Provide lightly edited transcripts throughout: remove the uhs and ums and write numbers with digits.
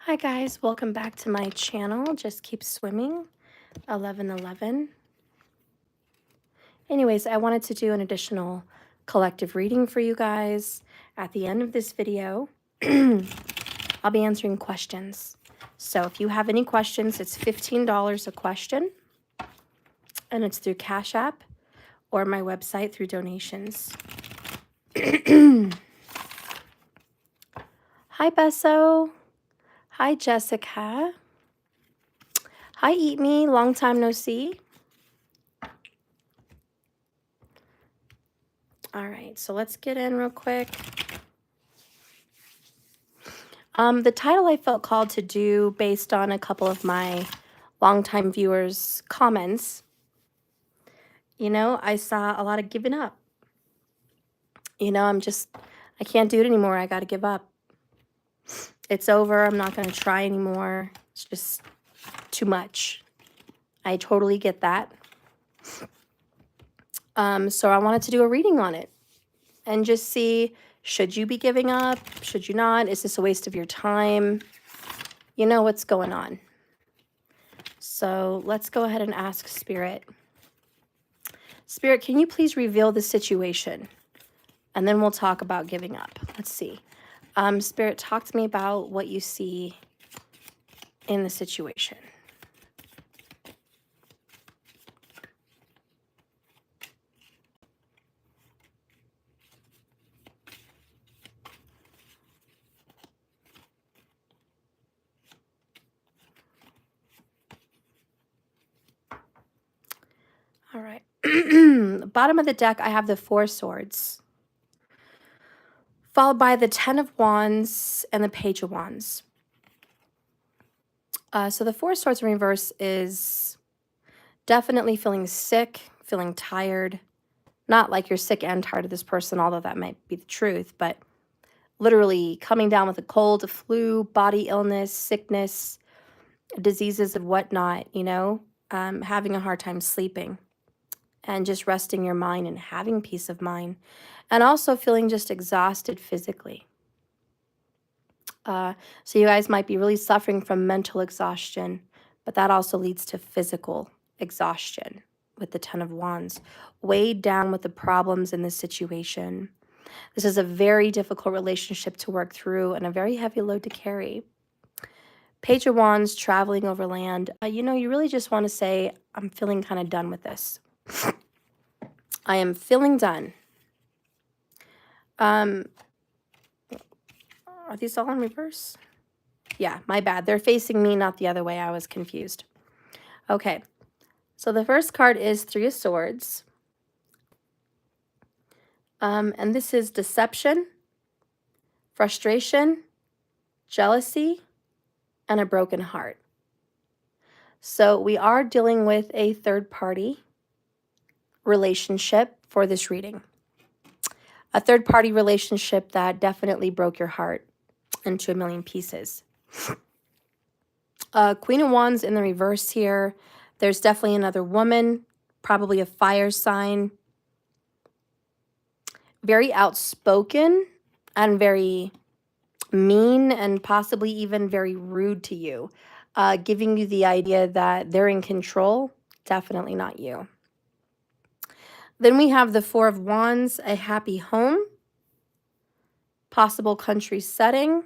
Hi guys, welcome back to my channel. Just keep swimming. 11:11. Anyways, I wanted to do an additional collective reading for you guys. At the end of this video, I'll be answering questions. So if you have any questions, it's $15 a question, and it's through Cash App or my website through donations. Hi Besso. Hi Jessica. Hi Eat Me, long time no see. All right, so let's get in real quick. The title I felt called to do based on a couple of my longtime viewers' comments. You know, I saw a lot of giving up. You know, I can't do it anymore. I got to give up. It's over. I'm not going to try anymore. It's just too much. I totally get that. So I wanted to do a reading on it and just see, should you be giving up? Should you not? Is this a waste of your time? You know what's going on. So let's go ahead and ask Spirit. Spirit, can you please reveal the situation? And then we'll talk about giving up. Let's see. Spirit, talk to me about what you see in the situation. All right. Bottom of the deck, I have the Four Swords, followed by the Ten of Wands and the Page of Wands. So the Four Swords in reverse is definitely feeling sick, feeling tired. Not like you're sick and tired of this person, although that might be the truth, but literally coming down with a cold, a flu, body illness, sickness, diseases and whatnot, you know, having a hard time sleeping and just resting your mind and having peace of mind, and also feeling just exhausted physically. So you guys might be really suffering from mental exhaustion, but that also leads to physical exhaustion with the Ten of Wands, weighed down with the problems in this situation. This is a very difficult relationship to work through and a very heavy load to carry. Page of Wands, traveling over land. You know, you really just want to say, I'm feeling kind of done with this. I am feeling done. Are these all in reverse? Yeah, my bad. They're facing me, not the other way. I was confused. Okay, so the first card is Three of Swords. And this is deception, frustration, jealousy, and a broken heart. So we are dealing with a third-party relationship for this reading. A third-party relationship that definitely broke your heart into a million pieces. Queen of Wands in the reverse here. There's definitely another woman, probably a fire sign. Very outspoken and very mean and possibly even very rude to you. Giving you the idea that they're in control. Definitely not you. Then we have the Four of Wands, a happy home, possible country setting,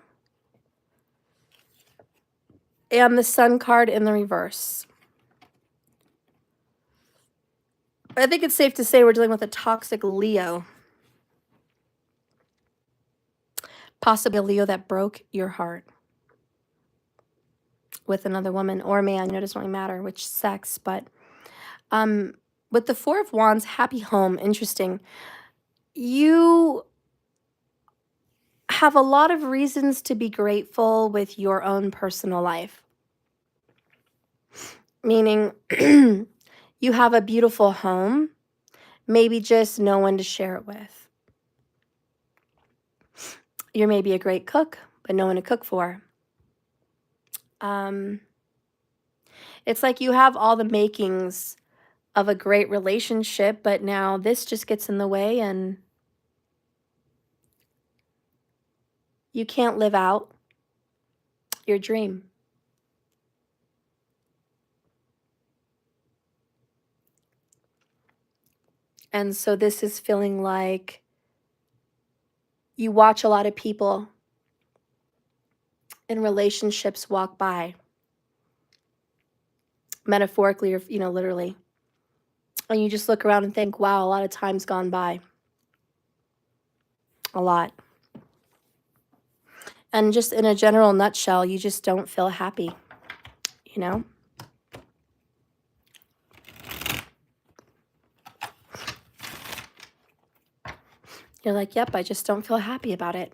and the Sun card in the reverse. I think it's safe to say we're dealing with a toxic Leo. Possibly a Leo that broke your heart with another woman or man. You know, it doesn't really matter which sex, but with the Four of Wands, happy home, interesting. You have a lot of reasons to be grateful with your own personal life. Meaning, you have a beautiful home, maybe just no one to share it with. You're maybe a great cook, but no one to cook for. It's like you have all the makings of a great relationship, but now this just gets in the way and you can't live out your dream. And so this is feeling like you watch a lot of people in relationships walk by, metaphorically or, literally. And you just look around and think, wow, a lot of time's gone by. A lot. And just in a general nutshell, you just don't feel happy, you know? You're like, yep, I just don't feel happy about it.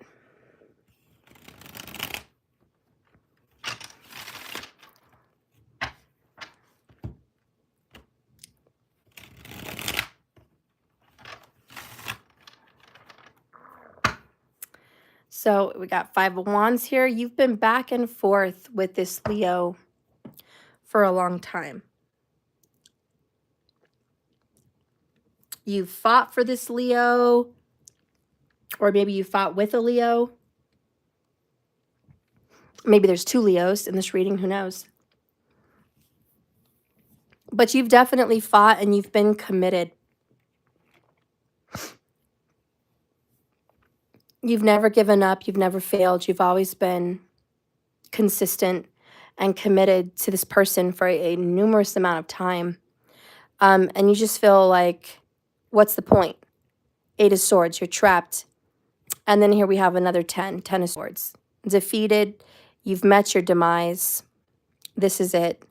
So we got 5 of Wands here. You've been back and forth with this Leo for a long time. You fought for this Leo, or maybe you fought with a Leo. Maybe there's 2 Leos in this reading, who knows? But you've definitely fought and you've been committed. You've never given up. You've never failed. You've always been consistent and committed to this person for a numerous amount of time. And you just feel like, what's the point? 8 of Swords, you're trapped. And then here we have another 10 of Swords. Defeated, you've met your demise. This is it.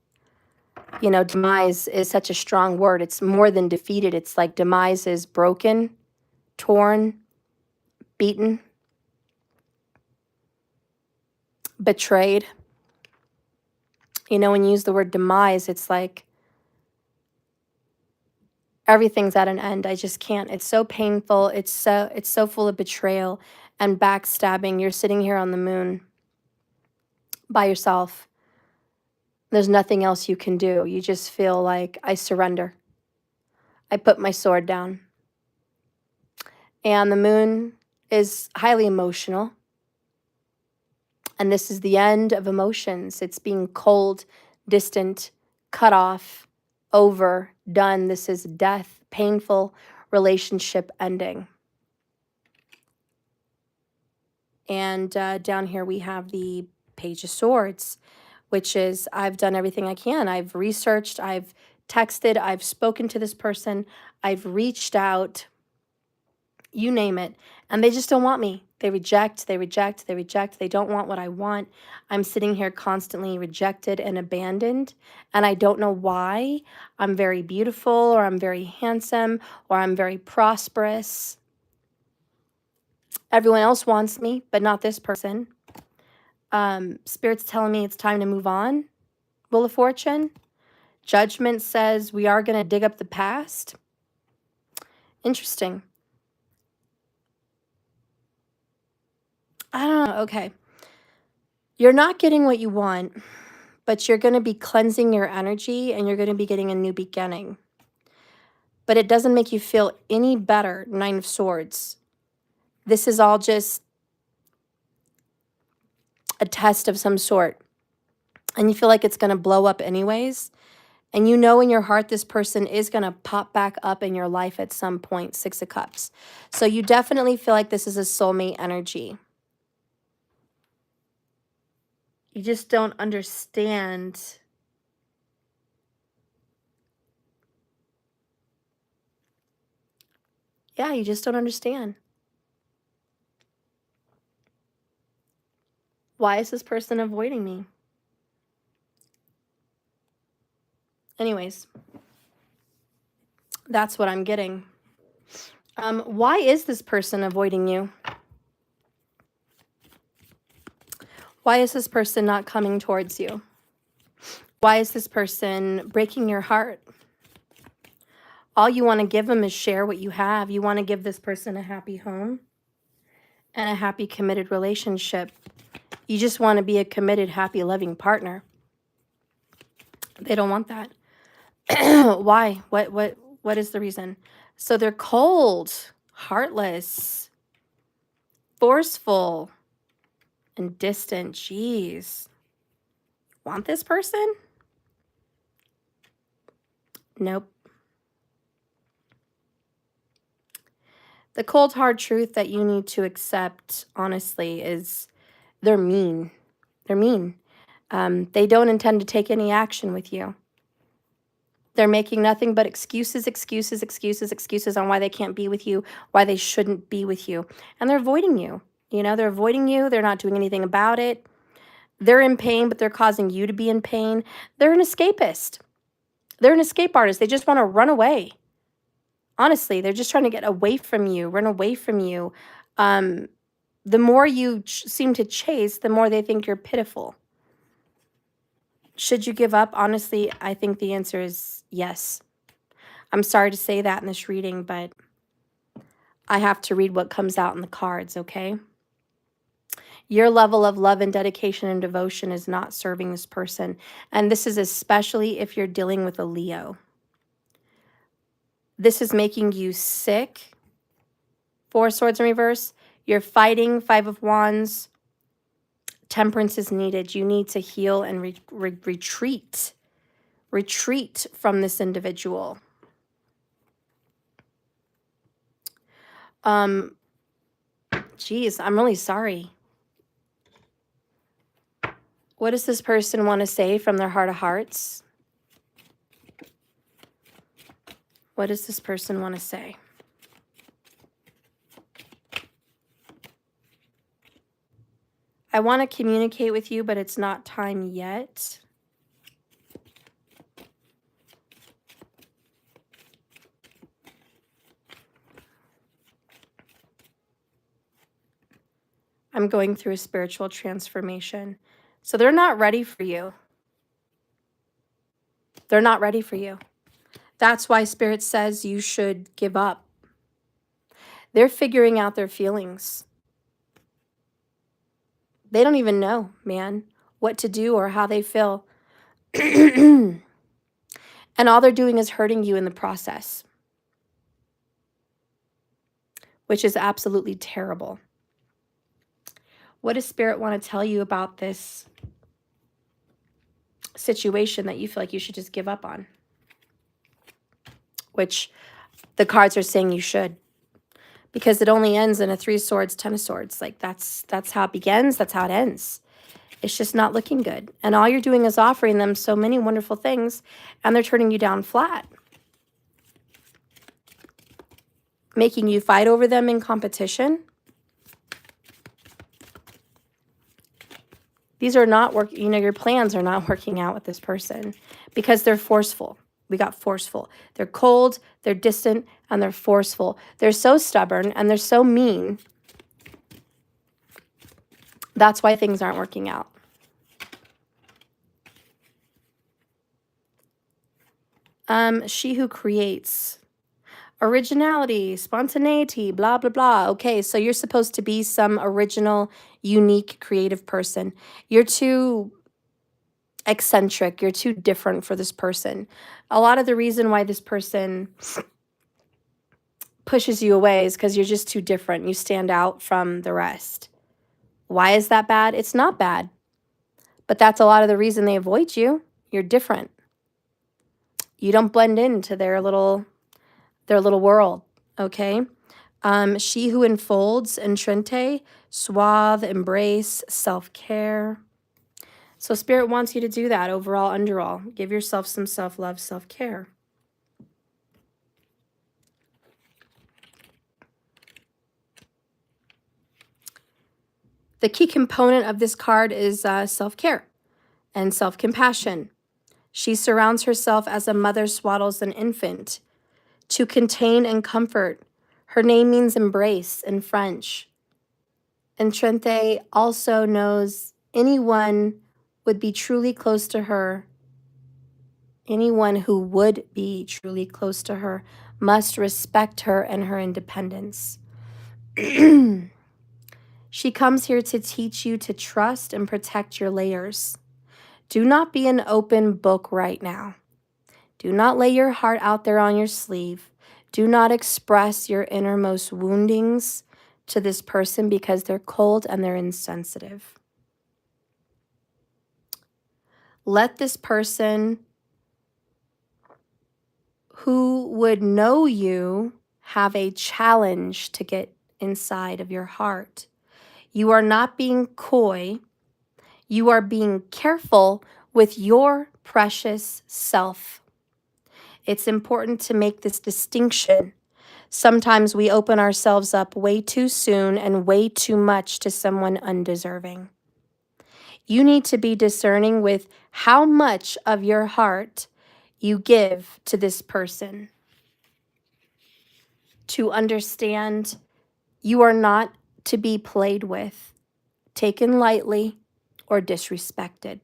Demise is such a strong word. It's more than defeated. It's like demise is broken, torn, beaten, betrayed. When you use the word demise, it's like everything's at an end. I just can't. It's so painful. It's so full of betrayal and backstabbing. You're sitting here on the moon by yourself. There's nothing else you can do. You just feel like, I surrender. I put my sword down. And the moon is highly emotional. And this is the end of emotions. It's being cold, distant, cut off, over, done. This is death, painful relationship ending. And down here we have the Page of Swords, which is, I've done everything I can. I've researched, I've texted, I've spoken to this person, I've reached out, you name it, and they just don't want me. They reject, they reject, they reject. They don't want what I want. I'm sitting here constantly rejected and abandoned, and I don't know why. I'm very beautiful, or I'm very handsome, or I'm very prosperous. Everyone else wants me, but not this person. Spirit's telling me it's time to move on. Wheel of Fortune. Judgment says we are going to dig up the past. Interesting. I don't know. Okay. You're not getting what you want, but you're going to be cleansing your energy and you're going to be getting a new beginning. But it doesn't make you feel any better, 9 of Swords. This is all just a test of some sort. And you feel like it's going to blow up anyways. And you know in your heart this person is going to pop back up in your life at some point, 6 of Cups. So you definitely feel like this is a soulmate energy. You just don't understand. Yeah, you just don't understand. Why is this person avoiding me? Anyways, that's what I'm getting. Why is this person avoiding you? Why is this person not coming towards you? Why is this person breaking your heart? All you want to give them is share what you have. You want to give this person a happy home and a happy, committed relationship. You just want to be a committed, happy, loving partner. They don't want that. Why? What is the reason? So they're cold, heartless, forceful, and distant. Jeez. Want this person? Nope. The cold, hard truth that you need to accept, honestly, is they're mean. They're mean. They don't intend to take any action with you. They're making nothing but excuses on why they can't be with you, why they shouldn't be with you. And they're avoiding you. They're avoiding you. They're not doing anything about it. They're in pain, but they're causing you to be in pain. They're an escapist. They're an escape artist. They just want to run away. Honestly, they're just trying to get away from you, run away from you. The more you seem to chase, the more they think you're pitiful. Should you give up? Honestly, I think the answer is yes. I'm sorry to say that in this reading, but I have to read what comes out in the cards, okay? Your level of love and dedication and devotion is not serving this person. And this is especially if you're dealing with a Leo. This is making you sick. 4 swords in reverse. You're fighting. 5 of wands. Temperance is needed. You need to heal and retreat. Retreat from this individual. Geez, I'm really sorry. What does this person want to say from their heart of hearts? What does this person want to say? I want to communicate with you, but it's not time yet. I'm going through a spiritual transformation. So they're not ready for you. They're not ready for you. That's why Spirit says you should give up. They're figuring out their feelings. They don't even know, man, what to do or how they feel. And all they're doing is hurting you in the process, which is absolutely terrible. What does Spirit want to tell you about this situation that you feel like you should just give up on? Which the cards are saying you should. Because it only ends in a 3 swords, 10 of swords. Like that's how it begins. That's how it ends. It's just not looking good. And all you're doing is offering them so many wonderful things, and they're turning you down flat. Making you fight over them in competition. These are not working, your plans are not working out with this person because they're forceful. We got forceful. They're cold, they're distant, and they're forceful. They're so stubborn and they're so mean. That's why things aren't working out. She who creates. Originality, spontaneity, blah, blah, blah. Okay, so you're supposed to be some original, unique, creative person. You're too eccentric. You're too different for this person. A lot of the reason why this person pushes you away is because you're just too different. You stand out from the rest. Why is that bad? It's not bad. But that's a lot of the reason they avoid you. You're different. You don't blend into their little world, okay? She who enfolds, Entrente, suave, embrace, self-care. So Spirit wants you to do that overall, underall. Give yourself some self-love, self-care. The key component of this card is self-care and self-compassion. She surrounds herself as a mother swaddles an infant to contain and comfort. Her name means embrace in French. Entrente also knows anyone would be truly close to her. Anyone who would be truly close to her must respect her and her independence. She comes here to teach you to trust and protect your layers. Do not be an open book right now. Do not lay your heart out there on your sleeve. Do not express your innermost woundings to this person because they're cold and they're insensitive. Let this person who would know you have a challenge to get inside of your heart. You are not being coy. You are being careful with your precious self. It's important to make this distinction. Sometimes we open ourselves up way too soon and way too much to someone undeserving. You need to be discerning with how much of your heart you give to this person. To understand you are not to be played with, taken lightly, or disrespected.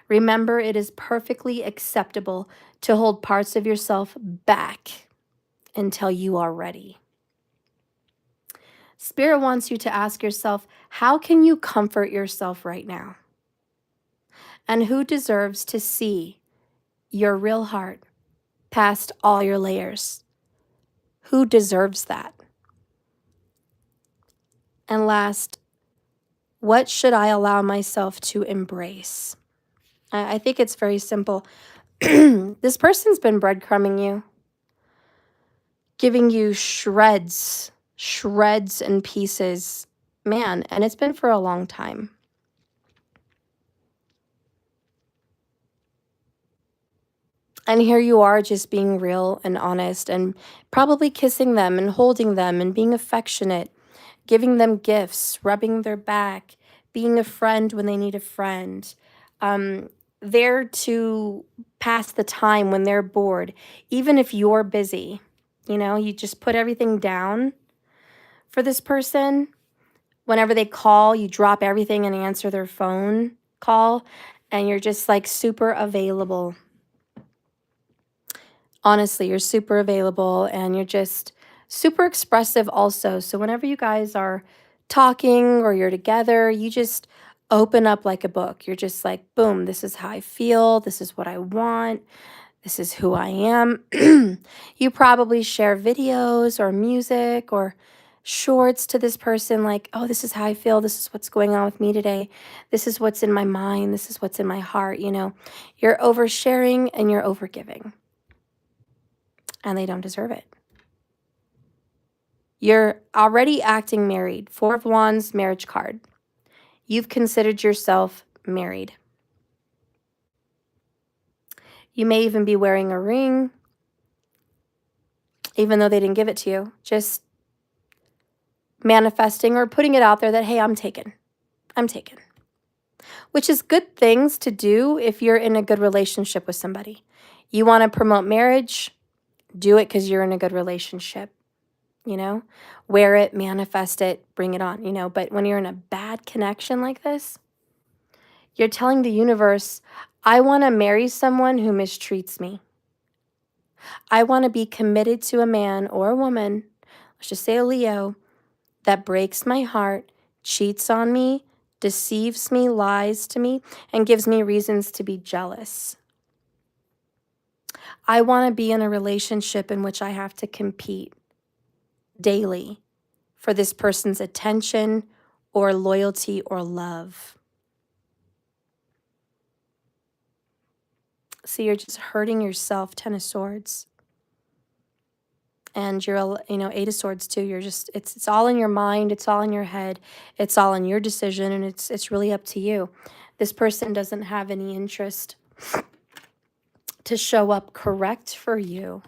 Remember, it is perfectly acceptable to hold parts of yourself back until you are ready. Spirit wants you to ask yourself, how can you comfort yourself right now? And who deserves to see your real heart past all your layers? Who deserves that? And last, what should I allow myself to embrace? I think it's very simple. This person's been breadcrumbing you, giving you shreds and pieces. Man, and it's been for a long time. And here you are just being real and honest and probably kissing them and holding them and being affectionate, giving them gifts, rubbing their back, being a friend when they need a friend, there to pass the time when they're bored, even if you're busy. You know, you just put everything down for this person. Whenever they call, you drop everything and answer their phone call, and you're just like super available. Honestly, you're super available and you're just super expressive also. So whenever you guys are talking or you're together, you just open up like a book. You're just like, boom, this is how I feel. This is what I want. This is who I am. You probably share videos or music or shorts to this person like, oh, this is how I feel. This is what's going on with me today. This is what's in my mind. This is what's in my heart. You know, you're oversharing and you're overgiving. And they don't deserve it. You're already acting married. 4 of Wands, marriage card. You've considered yourself married. You may even be wearing a ring, even though they didn't give it to you. Just manifesting or putting it out there that, hey, I'm taken. I'm taken. Which is good things to do if you're in a good relationship with somebody. You want to promote marriage, do it because you're in a good relationship. You know, wear it, manifest it, bring it on, you know. But when you're in a bad connection like this, you're telling the universe, I want to marry someone who mistreats me. I want to be committed to a man or a woman, let's just say a Leo, that breaks my heart, cheats on me, deceives me, lies to me, and gives me reasons to be jealous. I want to be in a relationship in which I have to compete daily for this person's attention or loyalty or love. So you're just hurting yourself, 10 of Swords. And you're, you know, 8 of Swords too. You're just, it's all in your mind. It's all in your head. It's all in your decision. And it's really up to you. This person doesn't have any interest to show up correct for you.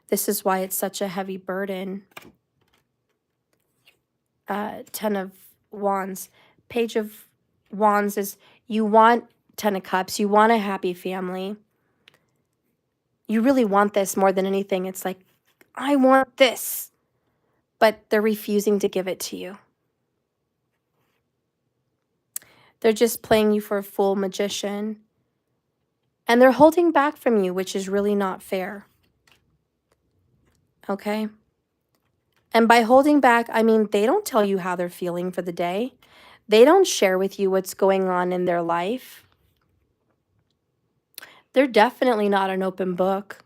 This is why it's such a heavy burden. 10 of Wands. Page of Wands is you want 10 of Cups. You want a happy family. You really want this more than anything. It's like, I want this. But they're refusing to give it to you. They're just playing you for a fool magician. And they're holding back from you, which is really not fair. Okay? And by holding back, I mean, they don't tell you how they're feeling for the day. They don't share with you what's going on in their life. They're definitely not an open book.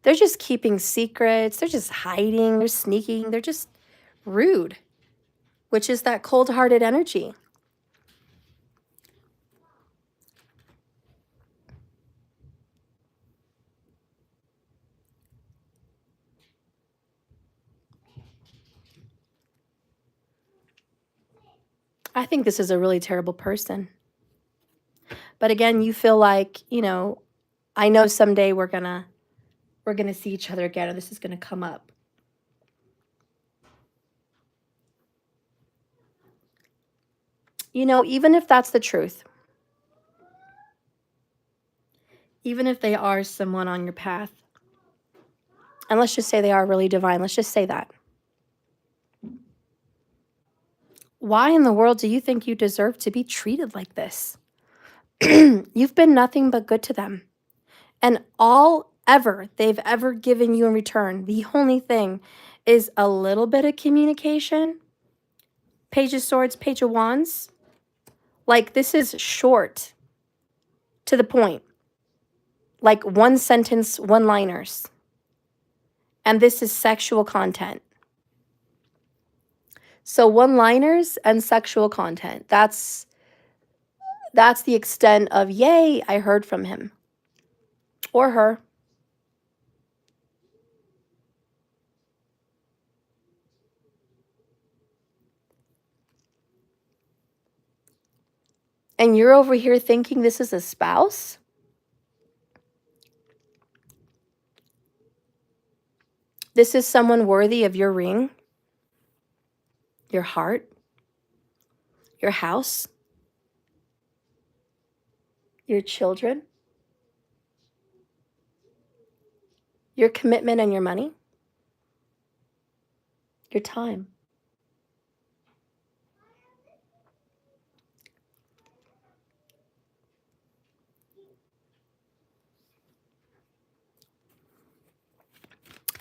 They're just keeping secrets. They're just hiding. They're sneaking. They're just rude, which is that cold-hearted energy. I think this is a really terrible person. But again, you feel like, I know someday we're gonna see each other again, or this is gonna come up. Even if that's the truth, even if they are someone on your path, and let's just say they are really divine, let's just say that. Why in the world do you think you deserve to be treated like this? You've been nothing but good to them. And all they've ever given you in return, the only thing is a little bit of communication. Page of Swords, Page of Wands. Like, this is short, to the point. Like, one sentence, one-liners. And this is sexual content. So one-liners and sexual content. That's the extent of, yay, I heard from him. Or her. And you're over here thinking this is a spouse? This is someone worthy of your ring, your heart, your house, your children, your commitment and your money, your time.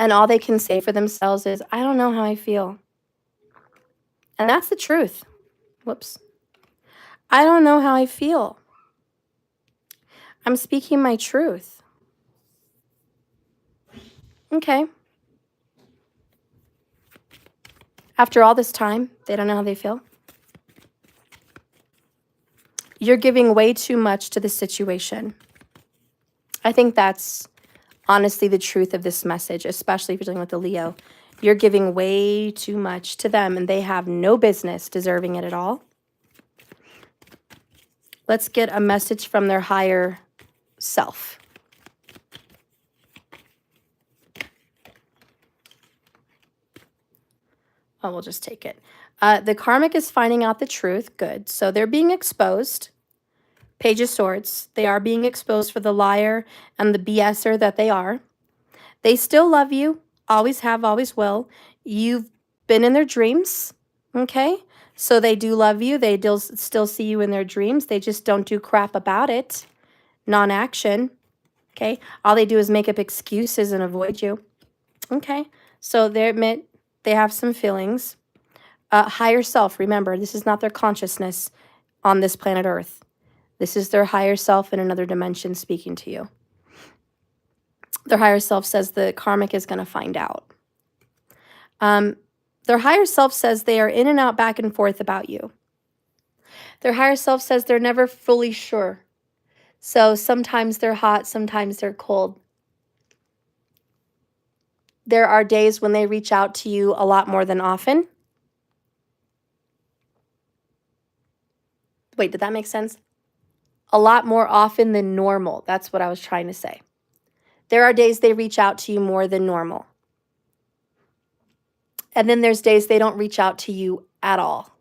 And all they can say for themselves is, I don't know how I feel. And that's the truth. Whoops. I don't know how I feel. I'm speaking my truth. Okay. After all this time, they don't know how they feel. You're giving way too much to the situation. I think that's honestly the truth of this message, especially if you're dealing with a Leo. You're giving way too much to them, and they have no business deserving it at all. Let's get a message from their higher self. Oh, we'll just take it. The karmic is finding out the truth. Good. So they're being exposed. Page of Swords. They are being exposed for the liar and the BSer that they are. They still love you. Always have, always will. You've been in their dreams. Okay? So they do love you. They still see you in their dreams. They just don't do crap about it. Non-action. Okay? All they do is make up excuses and avoid you. Okay? So they admit they have some feelings. Higher self, remember, this is not their consciousness on this planet Earth. This is their higher self in another dimension speaking to you. Their higher self says the karmic is going to find out. Their higher self says they are in and out, back and forth about you. Their higher self says they're never fully sure. So sometimes they're hot, sometimes they're cold. There are days when they reach out to you a lot more than often. Wait, did that make sense? A lot more often than normal. That's what I was trying to say. There are days they reach out to you more than normal. And then there's days they don't reach out to you at all.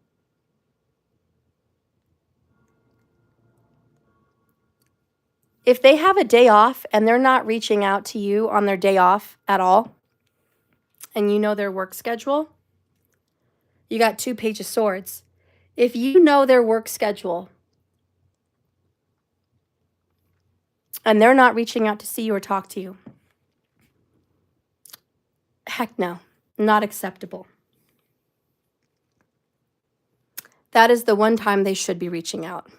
If they have a day off and they're not reaching out to you on their day off at all, and you know their work schedule, you got 2 Page of Swords. If you know their work schedule and they're not reaching out to see you or talk to you, heck no, not acceptable. That is the one time they should be reaching out.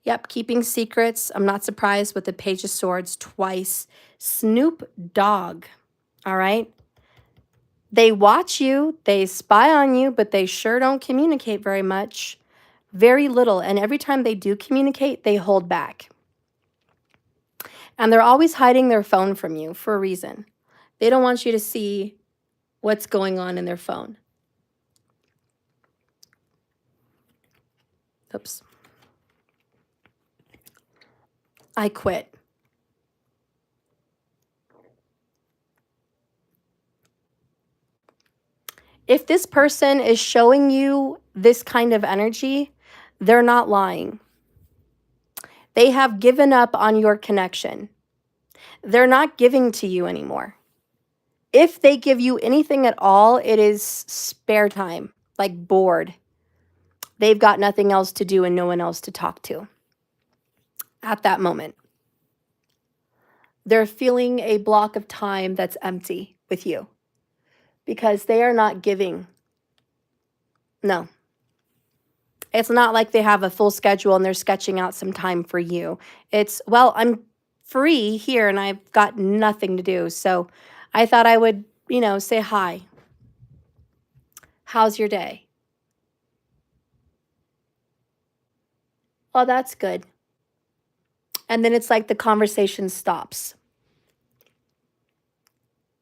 Yep, keeping secrets. I'm not surprised with the Page of Swords twice. Snoop Dogg, all right? They watch you, they spy on you, but they sure don't communicate very much. Very little. And every time they do communicate, they hold back. And they're always hiding their phone from you for a reason. They don't want you to see what's going on in their phone. Oops. I quit. If this person is showing you this kind of energy, they're not lying. They have given up on your connection. They're not giving to you anymore. If they give you anything at all, it is spare time, like bored. They've got nothing else to do and no one else to talk to at that moment. They're feeling a block of time that's empty with you because they are not giving. No. It's not like they have a full schedule and they're sketching out some time for you. It's, well, I'm free here and I've got nothing to do. So I thought I would, say hi. How's your day? Oh, that's good. And then it's like the conversation stops.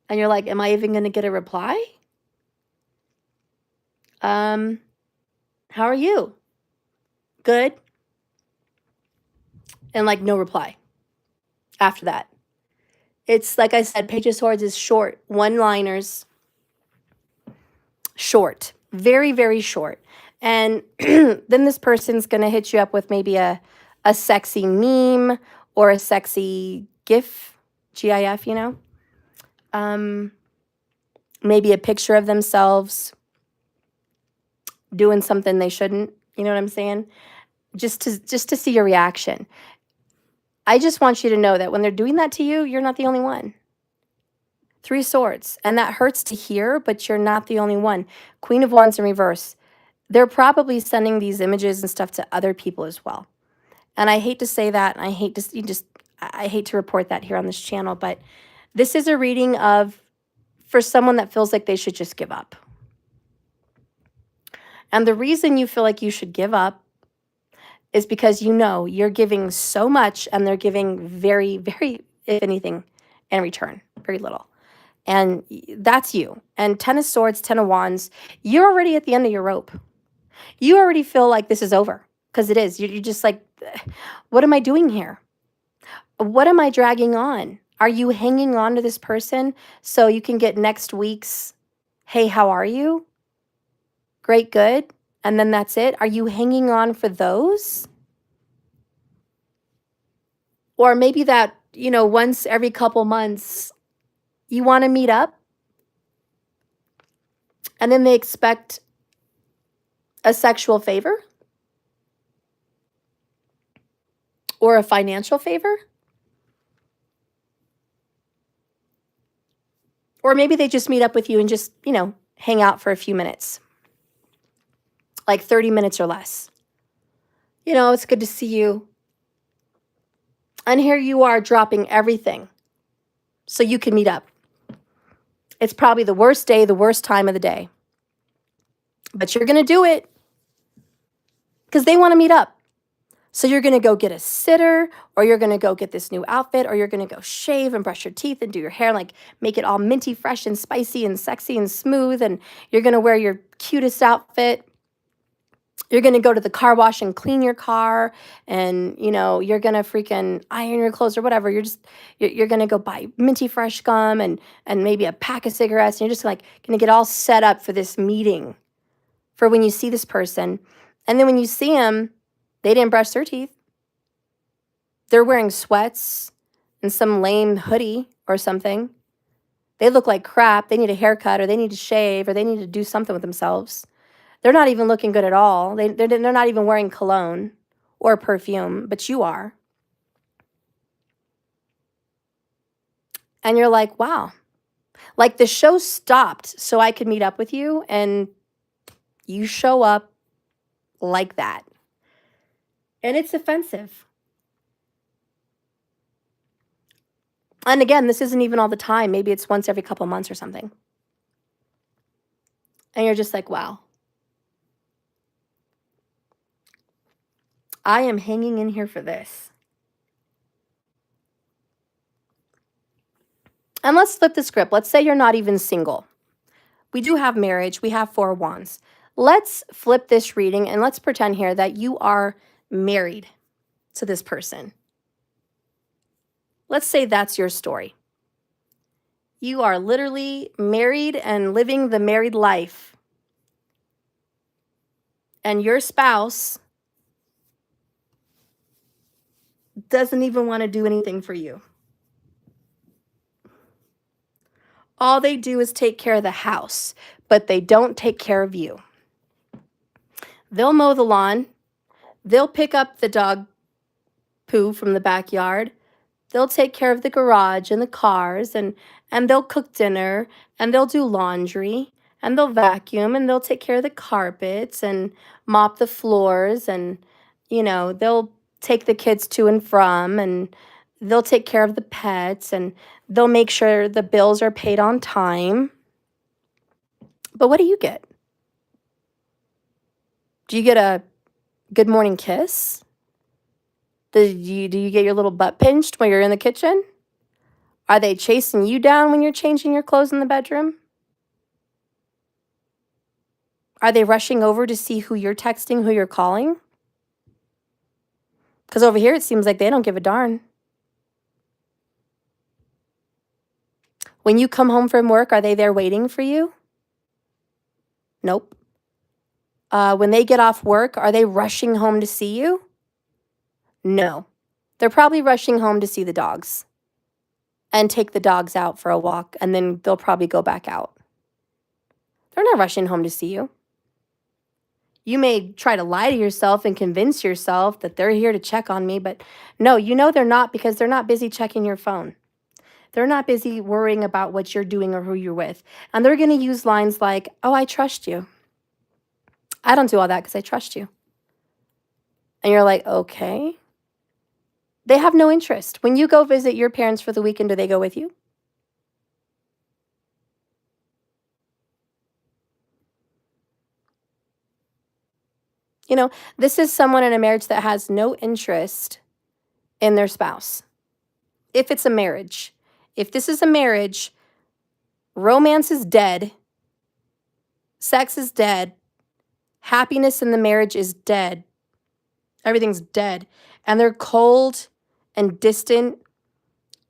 And you're like, am I even going to get a reply? How are you? Good. And like no reply after that. It's like I said, Page of Swords is short, one-liners, short, very, very short. And then this person's going to hit you up with maybe a sexy meme or a sexy GIF, GIF, maybe a picture of themselves doing something they shouldn't, you know what I'm saying? Just to see your reaction. I just want you to know that when they're doing that to you, you're not the only one. 3 swords. And that hurts to hear, but you're not the only one. Queen of Wands in reverse. They're probably sending these images and stuff to other people as well. And I hate to say that, and I hate to report that here on this channel, but this is a reading for someone that feels like they should just give up. And the reason you feel like you should give up is because you're giving so much and they're giving very, very, if anything, in return, very little. And that's you. And 10 of Swords, 10 of Wands, you're already at the end of your rope. You already feel like this is over, because it is. You're just like, what am I doing here? What am I dragging on? Are you hanging on to this person so you can get next week's, hey, how are you? Great, good. And then that's it. Are you hanging on for those? Or maybe that, once every couple months, you want to meet up. And then they expect a sexual favor or a financial favor. Or maybe they just meet up with you and just, hang out for a few minutes. Like 30 minutes or less. It's good to see you. And here you are dropping everything so you can meet up. It's probably the worst day, the worst time of the day. But you're going to do it because they want to meet up. So you're going to go get a sitter, or you're going to go get this new outfit, or you're going to go shave and brush your teeth and do your hair, like make it all minty, fresh and spicy and sexy and smooth. And you're going to wear your cutest outfit. You're going to go to the car wash and clean your car, and, you're going to freaking iron your clothes or whatever. You're going to go buy minty fresh gum and maybe a pack of cigarettes. And you're just like going to get all set up for this meeting for when you see this person. And then when you see them, they didn't brush their teeth. They're wearing sweats and some lame hoodie or something. They look like crap. They need a haircut, or they need to shave, or they need to do something with themselves. They're not even looking good at all. They're not even wearing cologne or perfume, but you are. And you're like, wow. Like the show stopped so I could meet up with you, and you show up like that. And it's offensive. And again, this isn't even all the time. Maybe it's once every couple months or something. And you're just like, wow. I am hanging in here for this. And let's flip the script. Let's say you're not even single. We do have marriage. We have 4 of Wands. Let's flip this reading and let's pretend here that you are married to this person. Let's say that's your story. You are literally married and living the married life. And your spouse doesn't even want to do anything for you. All they do is take care of the house, but they don't take care of you. They'll mow the lawn. They'll pick up the dog poo from the backyard. They'll take care of the garage and the cars, and they'll cook dinner, and they'll do laundry, and they'll vacuum, and they'll take care of the carpets and mop the floors, and they'll take the kids to and from, and they'll take care of the pets, and they'll make sure the bills are paid on time. But what do you get? Do you get a good morning kiss? Do you get your little butt pinched while you're in the kitchen? Are they chasing you down when you're changing your clothes in the bedroom? Are they rushing over to see who you're texting, who you're calling? Because over here, it seems like they don't give a darn. When you come home from work, are they there waiting for you? Nope. When they get off work, are they rushing home to see you? No. They're probably rushing home to see the dogs and take the dogs out for a walk, and then they'll probably go back out. They're not rushing home to see you. You may try to lie to yourself and convince yourself that they're here to check on me, but no, they're not, because they're not busy checking your phone. They're not busy worrying about what you're doing or who you're with. And they're going to use lines like, oh, I trust you. I don't do all that because I trust you. And you're like, okay. They have no interest. When you go visit your parents for the weekend, do they go with you? This is someone in a marriage that has no interest in their spouse. If it's a marriage. If this is a marriage, romance is dead. Sex is dead. Happiness in the marriage is dead. Everything's dead. And they're cold and distant.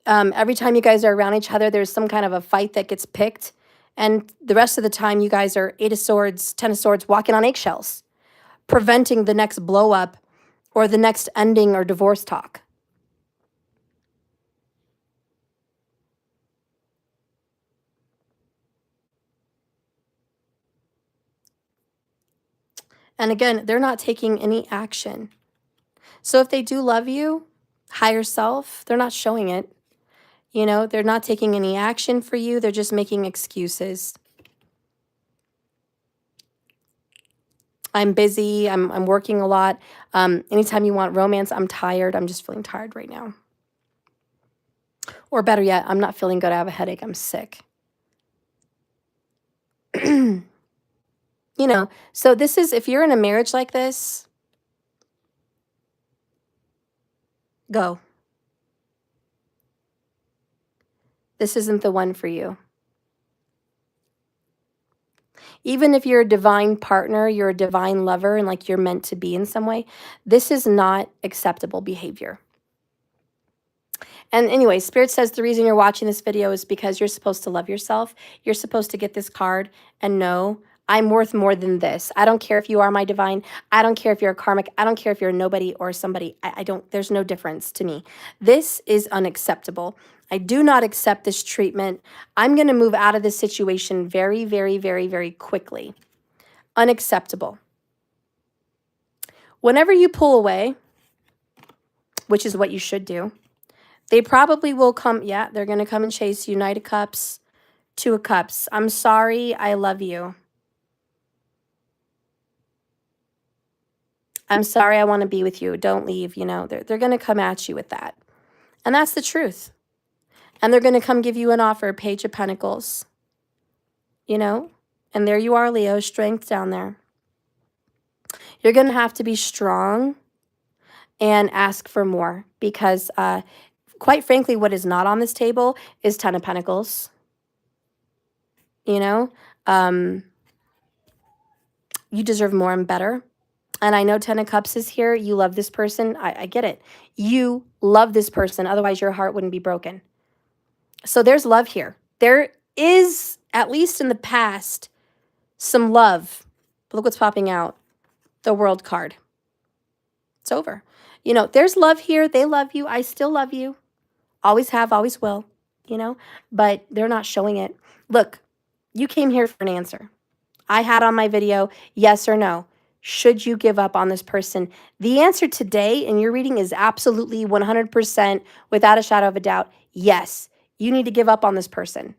Every time you guys are around each other, there's some kind of a fight that gets picked. And the rest of the time, you guys are 8 of swords, 10 of swords, walking on eggshells, preventing the next blow up or the next ending or divorce talk. And again, they're not taking any action. So if they do love you, higher self, they're not showing it. They're not taking any action for you. They're just making excuses. I'm busy. I'm working a lot. Anytime you want romance, I'm tired. I'm just feeling tired right now. Or better yet, I'm not feeling good. I have a headache. I'm sick. So this is, if you're in a marriage like this, go. This isn't the one for you. Even if you're a divine partner, you're a divine lover, and like you're meant to be in some way, this is not acceptable behavior. And anyway, Spirit says the reason you're watching this video is because you're supposed to love yourself. You're supposed to get this card and know I'm worth more than this. I don't care if you are my divine. I don't care if you're a karmic. I don't care if you're a nobody or somebody. There's no difference to me. This is unacceptable. I do not accept this treatment. I'm going to move out of this situation very, very, very, very quickly. Unacceptable. Whenever you pull away, which is what you should do, they probably will come. Yeah, they're going to come and chase you. Knight of Cups, Two of Cups. I'm sorry. I love you. I'm sorry. I want to be with you. Don't leave. They're going to come at you with that. And that's the truth. And they're going to come give you an offer, Page of Pentacles. And there you are, Leo, strength down there. You're going to have to be strong and ask for more because, quite frankly, what is not on this table is 10 of Pentacles. You deserve more and better. And I know 10 of Cups is here. You love this person. I get it. You love this person. Otherwise, your heart wouldn't be broken. So there's love here. There is, at least in the past, some love. But look what's popping out. The World card. It's over. You know, there's love here. They love you. I still love you. Always have, always will, you know, but they're not showing it. Look, you came here for an answer. I had on my video, yes or no. Should you give up on this person? The answer today in your reading is absolutely 100% without a shadow of a doubt. Yes, you need to give up on this person.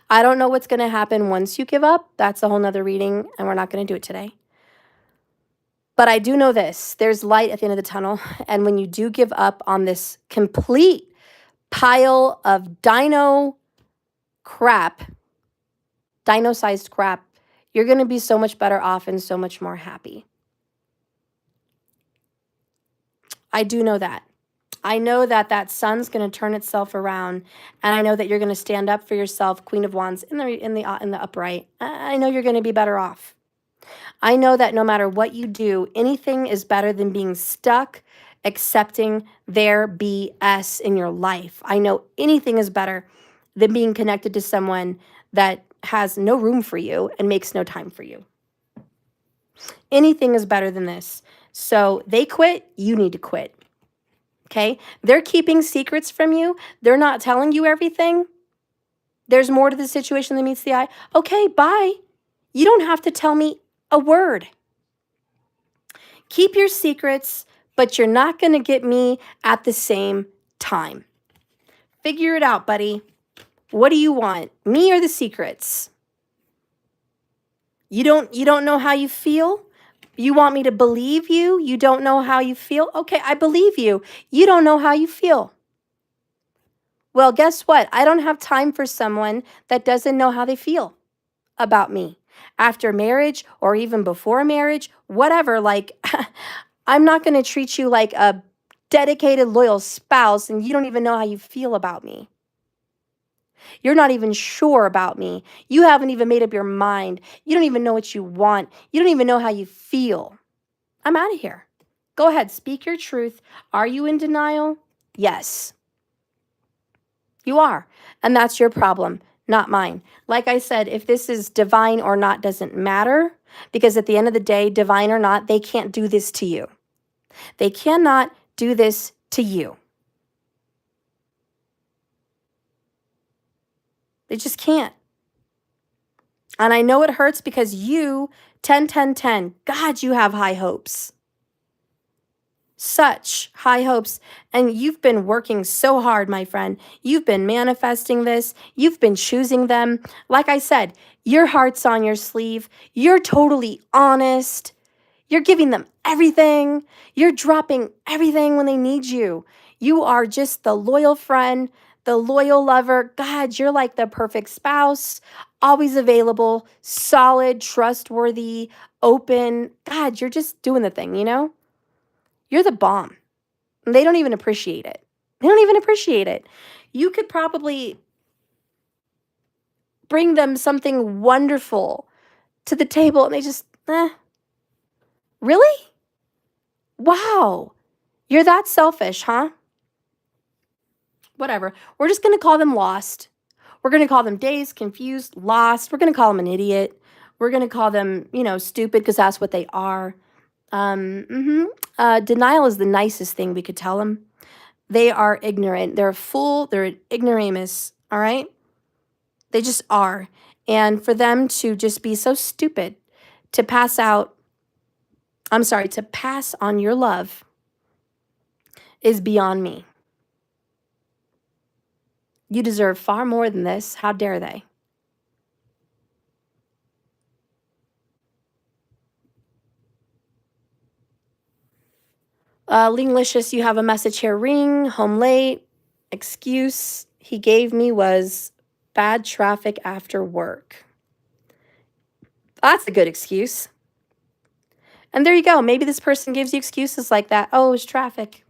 I don't know what's going to happen once you give up. That's a whole nother reading, and we're not going to do it today. But I do know this. There's light at the end of the tunnel, and when you do give up on this complete pile of dino-sized crap, you're going to be so much better off and so much more happy. I do know that. I know that that sun's going to turn itself around, and I know that you're going to stand up for yourself, Queen of Wands, in the upright. I know you're going to be better off. I know that no matter what you do, anything is better than being stuck accepting their BS in your life. I know anything is better than being connected to someone that has no room for you and makes no time for you. Anything is better than this. So they quit, you need to quit. Okay? They're keeping secrets from you. They're not telling you everything. There's more to the situation than meets the eye. Okay, bye. You don't have to tell me a word. Keep your secrets, but you're not going to get me at the same time. Figure it out, buddy. What do you want? Me or the secrets? You don't know how you feel? You want me to believe you? You don't know how you feel? Okay, I believe you. You don't know how you feel. Well, guess what? I don't have time for someone that doesn't know how they feel about me. After marriage or even before marriage, whatever, like, I'm not going to treat you like a dedicated, loyal spouse and you don't even know how you feel about me. You're not even sure about me. You haven't even made up your mind. You don't even know what you want. You don't even know how you feel. I'm out of here. Go ahead, speak your truth. Are you in denial? Yes. You are. And that's your problem, not mine. Like I said, if this is divine or not doesn't matter, because at the end of the day, divine or not, they can't do this to you. They cannot do this to you. They just can't. And I know it hurts because you, 10, 10, 10, God, you have high hopes. Such high hopes. And you've been working so hard, my friend. You've been manifesting this. You've been choosing them. Like I said, your heart's on your sleeve. You're totally honest. You're giving them everything. You're dropping everything when they need you. You are just the loyal friend, the loyal lover. God, you're like the perfect spouse, always available, solid, trustworthy, open. God, you're just doing the thing, you know? You're the bomb. And they don't even appreciate it. They don't even appreciate it. You could probably bring them something wonderful to the table and they just, really? Wow. You're that selfish, huh? Whatever. We're just going to call them lost. We're going to call them dazed, confused, lost. We're going to call them an idiot. We're going to call them, stupid because that's what they are. Denial is the nicest thing we could tell them. They are ignorant. They're a fool. They're an ignoramus. All right? They just are. And for them to just be so stupid to pass on your love is beyond me. You deserve far more than this. How dare they? Linglicious, you have a message here. Ring, home late. Excuse he gave me was bad traffic after work. That's a good excuse. And there you go. Maybe this person gives you excuses like that. Oh, it was traffic.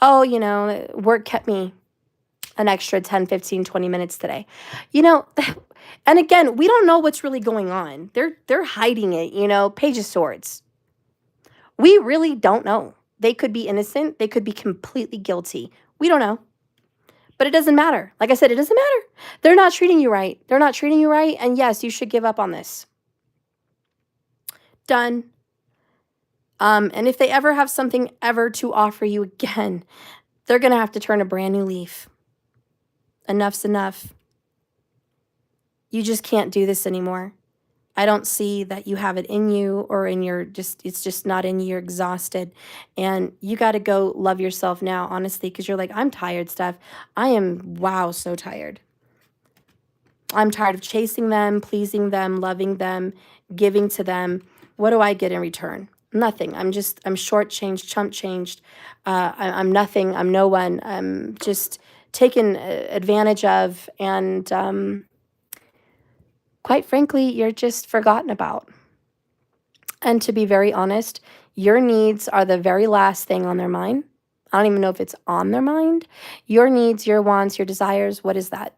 Oh, work kept me an extra 10, 15, 20 minutes today. And again, we don't know what's really going on. They're hiding it, you know, Page of Swords. We really don't know. They could be innocent. They could be completely guilty. We don't know. But it doesn't matter. Like I said, it doesn't matter. They're not treating you right. They're not treating you right. And yes, you should give up on this. Done. And if they ever have something ever to offer you again, they're going to have to turn a brand new leaf. Enough's enough. You just can't do this anymore. I don't see that you have it in you or in your it's just not in you. You're exhausted. And you got to go love yourself now, honestly, because you're like, I'm tired, Steph. I am, wow, so tired. I'm tired of chasing them, pleasing them, loving them, giving to them. What do I get in return? Nothing. I'm shortchanged, chump changed. I'm nothing. I'm no one. I'm just taken advantage of. And quite frankly, you're just forgotten about. And to be very honest, your needs are the very last thing on their mind. I don't even know if it's on their mind. Your needs, your wants, your desires, what is that?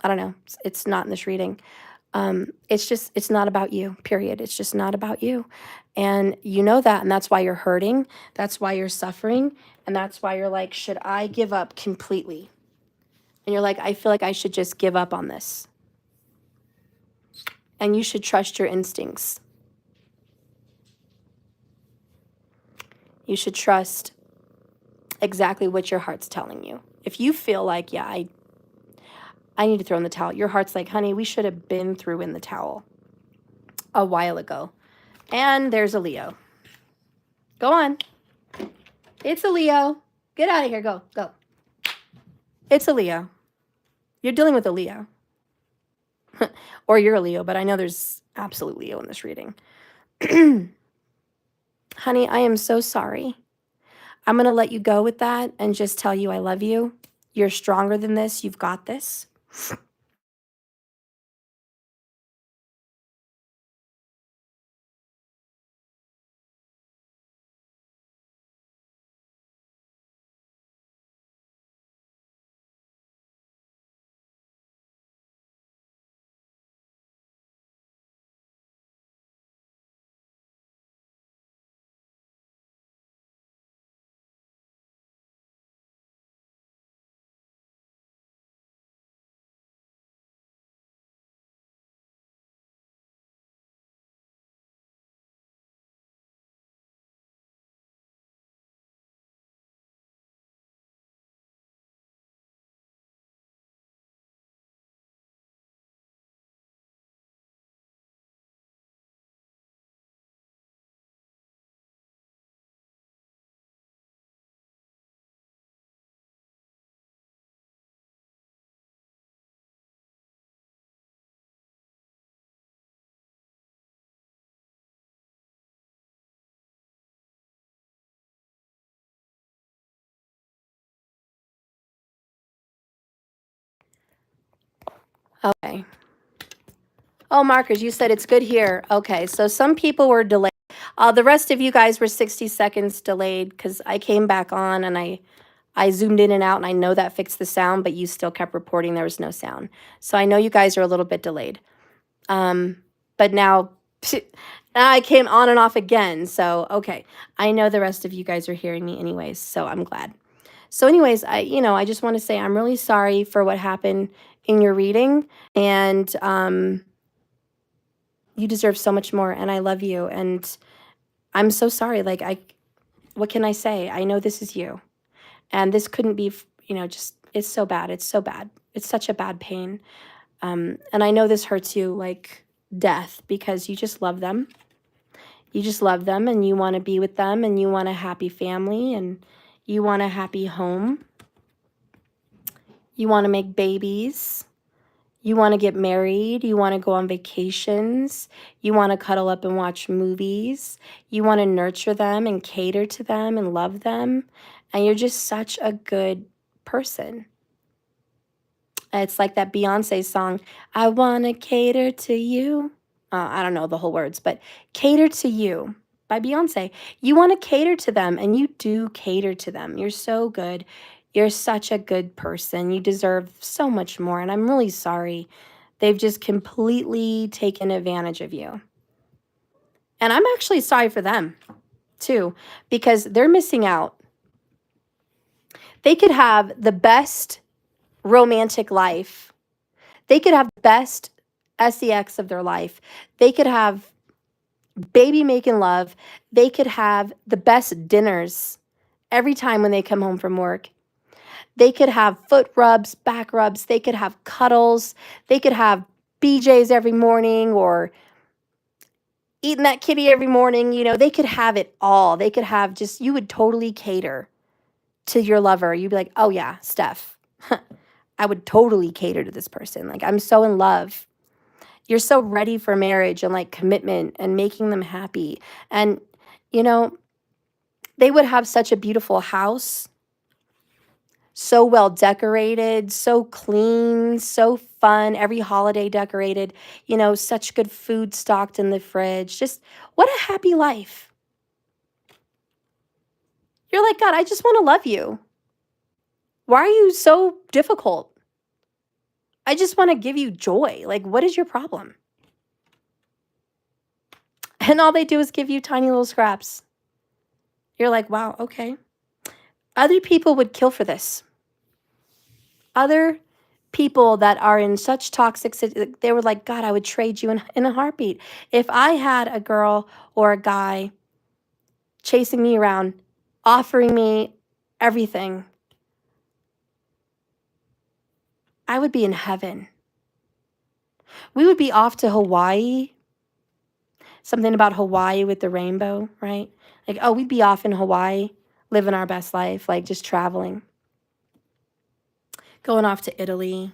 I don't know. It's not in this reading. It's not about you, period. It's just not about you. And you know that, and that's why you're hurting. That's why you're suffering. And that's why you're like, should I give up completely? And you're like, I feel like I should just give up on this. And you should trust your instincts. You should trust exactly what your heart's telling you. If you feel like, yeah, I need to throw in the towel, your heart's like, honey, we should have been through in the towel a while ago. And there's a Leo. Go on. It's a Leo. Get out of here. Go. It's a Leo. You're dealing with a Leo. Or you're a Leo, but I know there's absolute Leo in this reading. Honey, I am so sorry. I'm going to let you go with that and just tell you I love you. You're stronger than this. You've got this. Okay. Oh, Marcus, you said it's good here. Okay, so some people were delayed. The rest of you guys were 60 seconds delayed because I came back on and I zoomed in and out, and I know that fixed the sound, but you still kept reporting there was no sound. So I know you guys are a little bit delayed. But now I came on and off again. So, okay. I know the rest of you guys are hearing me anyways, so I'm glad. So anyways, I just want to say I'm really sorry for what happened in your reading, and you deserve so much more, and I love you, and I'm so sorry. Like, what can I say? I know this is you, and this couldn't be, just, it's so bad. It's so bad. It's such a bad pain. And I know this hurts you like death because you just love them. You just love them, and you want to be with them, and you want a happy family, and you want a happy home. You want to make babies. You want to get married. You want to go on vacations. You want to cuddle up and watch movies. You want to nurture them and cater to them and love them. And you're just such a good person. It's like that Beyonce song, I want to cater to you. I don't know the whole words, but Cater to You by Beyonce. You want to cater to them, and you do cater to them. You're so good. You're such a good person. You deserve so much more, and I'm really sorry They've just completely taken advantage of you. And I'm actually sorry for them too, because they're missing out. They could have the best romantic life. They could have the best sex of their life. They could have baby making love. They could have the best dinners every time when they come home from work. They could have foot rubs, back rubs. They could have cuddles. They could have BJs every morning or eating that kitty every morning. You know, they could have it all. They could have just, you would totally cater to your lover. You'd be like, oh yeah, Steph, I would totally cater to this person. Like, I'm so in love. You're so ready for marriage and like commitment and making them happy. And, you know, they would have such a beautiful house, so well decorated, so clean, so fun, every holiday decorated, you know, such good food stocked in the fridge. Just what a happy life. You're like, God, I just want to love you. Why are you so difficult? I just want to give you joy. Like, what is your problem? And all they do is give you tiny little scraps. You're like, wow, okay. Other people would kill for this. Other people that are in such toxic, they were like, God, I would trade you in a heartbeat. If I had a girl or a guy chasing me around, offering me everything, I would be in heaven. We would be off to Hawaii. Something about Hawaii with the rainbow, right? Like, oh, we'd be off in Hawaii, living our best life, like just traveling. Going off to Italy,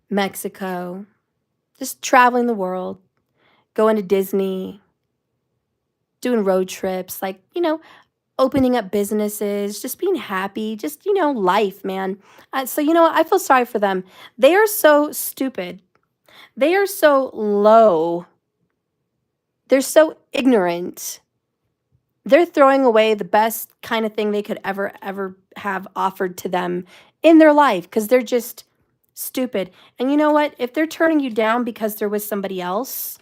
Mexico, just traveling the world, going to Disney, doing road trips, like, you know, opening up businesses, just being happy, just, you know, life, man. So, you know what? I feel sorry for them. They are so stupid. They are so low. They're so ignorant. They're throwing away the best kind of thing they could ever have offered to them in their life because they're just stupid. And you know what? If they're turning you down because they're with somebody else,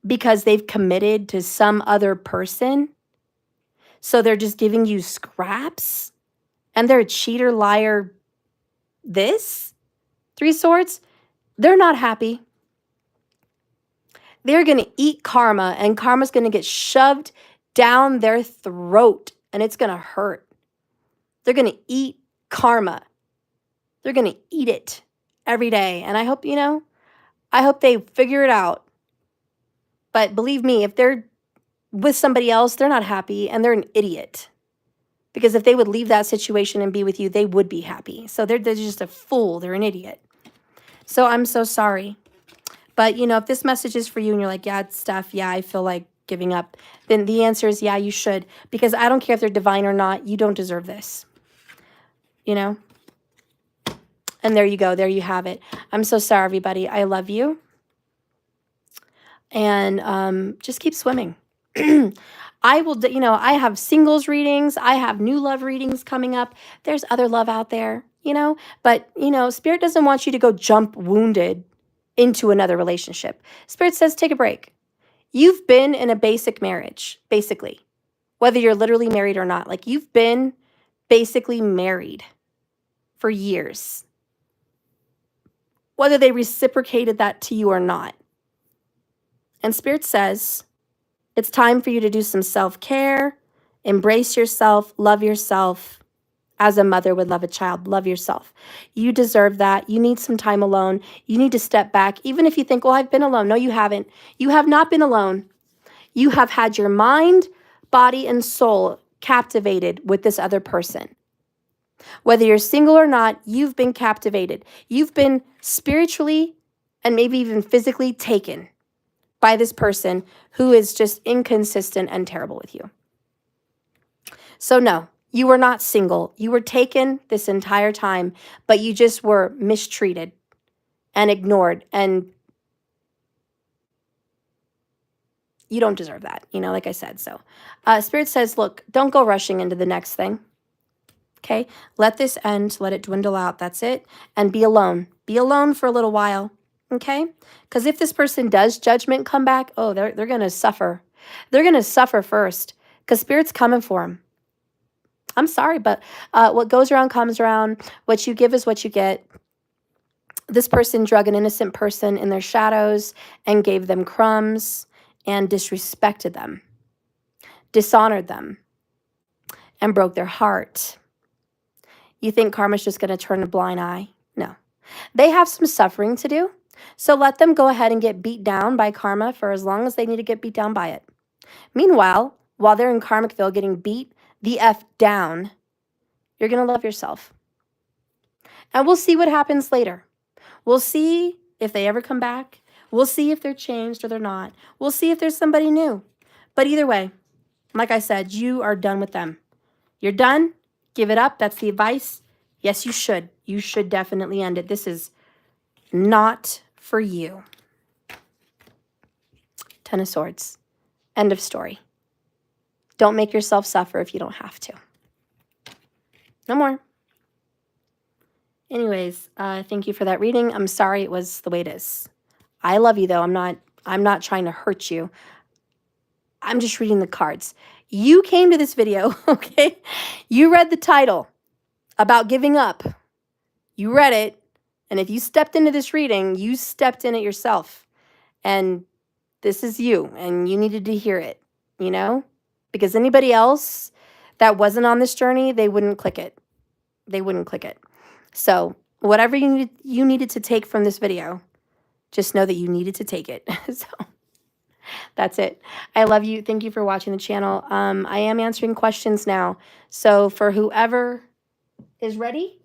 because they've committed to some other person, so they're just giving you scraps, and they're a cheater, liar, this, Three Swords, they're not happy. They're going to eat karma, and karma's going to get shoved down their throat, and it's going to hurt. They're going to eat karma. They're going to eat it every day. And I hope, you know, I hope they figure it out. But believe me, if they're with somebody else, they're not happy, and they're an idiot. Because if they would leave that situation and be with you, they would be happy. So they're just a fool. They're an idiot. So I'm so sorry. But, you know, if this message is for you and you're like, yeah, it's Steph, yeah, I feel like giving up, then the answer is, yeah, you should. Because I don't care if they're divine or not. You don't deserve this. You know? And there you go. There you have it. I'm so sorry, everybody. I love you. And just keep swimming. I will, you know, I have singles readings. I have new love readings coming up. There's other love out there, you know. But, you know, Spirit doesn't want you to go jump wounded into another relationship. Spirit says take a break. You've been in a basic marriage, basically, whether you're literally married or not. Like, you've been basically married for years, whether they reciprocated that to you or not. And Spirit says it's time for you to do some self-care, embrace yourself, love yourself as a mother would love a child. Love yourself. You deserve that. You need some time alone. You need to step back, even if you think, well, I've been alone. No, you haven't. You have not been alone. You have had your mind, body, and soul captivated with this other person. Whether you're single or not, you've been captivated. You've been spiritually and maybe even physically taken by this person who is just inconsistent and terrible with you. So no, you were not single. You were taken this entire time, but you just were mistreated and ignored, and you don't deserve that, you know, like I said. So Spirit says, look, don't go rushing into the next thing. Okay? Let this end. Let it dwindle out. That's it. And be alone. Be alone for a little while. Okay? Because if this person does judgment come back, oh, they're going to suffer. They're going to suffer first because Spirit's coming for them. I'm sorry, but what goes around comes around. What you give is what you get. This person drug an innocent person in their shadows and gave them crumbs and disrespected them, dishonored them, and broke their heart. You think karma's just going to turn a blind eye? No. They have some suffering to do, so let them go ahead and get beat down by karma for as long as they need to get beat down by it. Meanwhile, while they're in Karmicville getting beat the F down, you're going to love yourself. And we'll see what happens later. We'll see if they ever come back. We'll see if they're changed or they're not. We'll see if there's somebody new. But either way, like I said, you are done with them. You're done. Give it up. That's the advice. Yes, you should. You should definitely end it. This is not for you. 10 of Swords. End of story. Don't make yourself suffer if you don't have to. No more. Anyways, thank you for that reading. I'm sorry it was the way it is. I love you, though. I'm not trying to hurt you. I'm just reading the cards. You came to this video, okay? You read the title about giving up. You read it, and if you stepped into this reading, you stepped in it yourself. And this is you, and you needed to hear it, you know? Because anybody else that wasn't on this journey, they wouldn't click it. They wouldn't click it. So whatever you needed to take from this video, just know that you needed to take it. So that's it. I love you. Thank you for watching the channel. I am answering questions now. So for whoever is ready,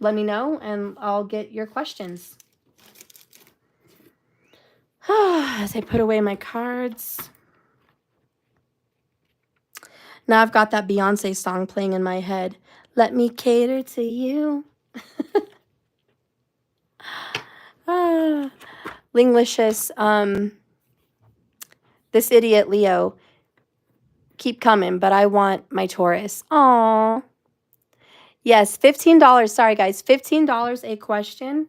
let me know and I'll get your questions. As I put away my cards. Now I've got that Beyonce song playing in my head. Let me cater to you. Linglicious, this idiot Leo, keep coming, but I want my Taurus. Aww. Yes, $15. Sorry, guys, $15 a question.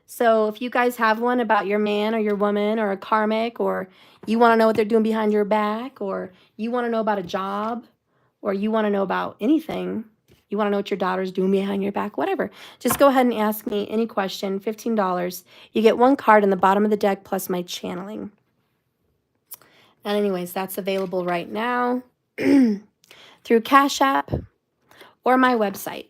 So if you guys have one about your man or your woman or a karmic, or you want to know what they're doing behind your back, or you want to know about a job, or you want to know about anything, you want to know what your daughter's doing behind your back, whatever, just go ahead and ask me any question. $15. You get one card in the bottom of the deck plus my channeling. And anyways, that's available right now through Cash App or my website.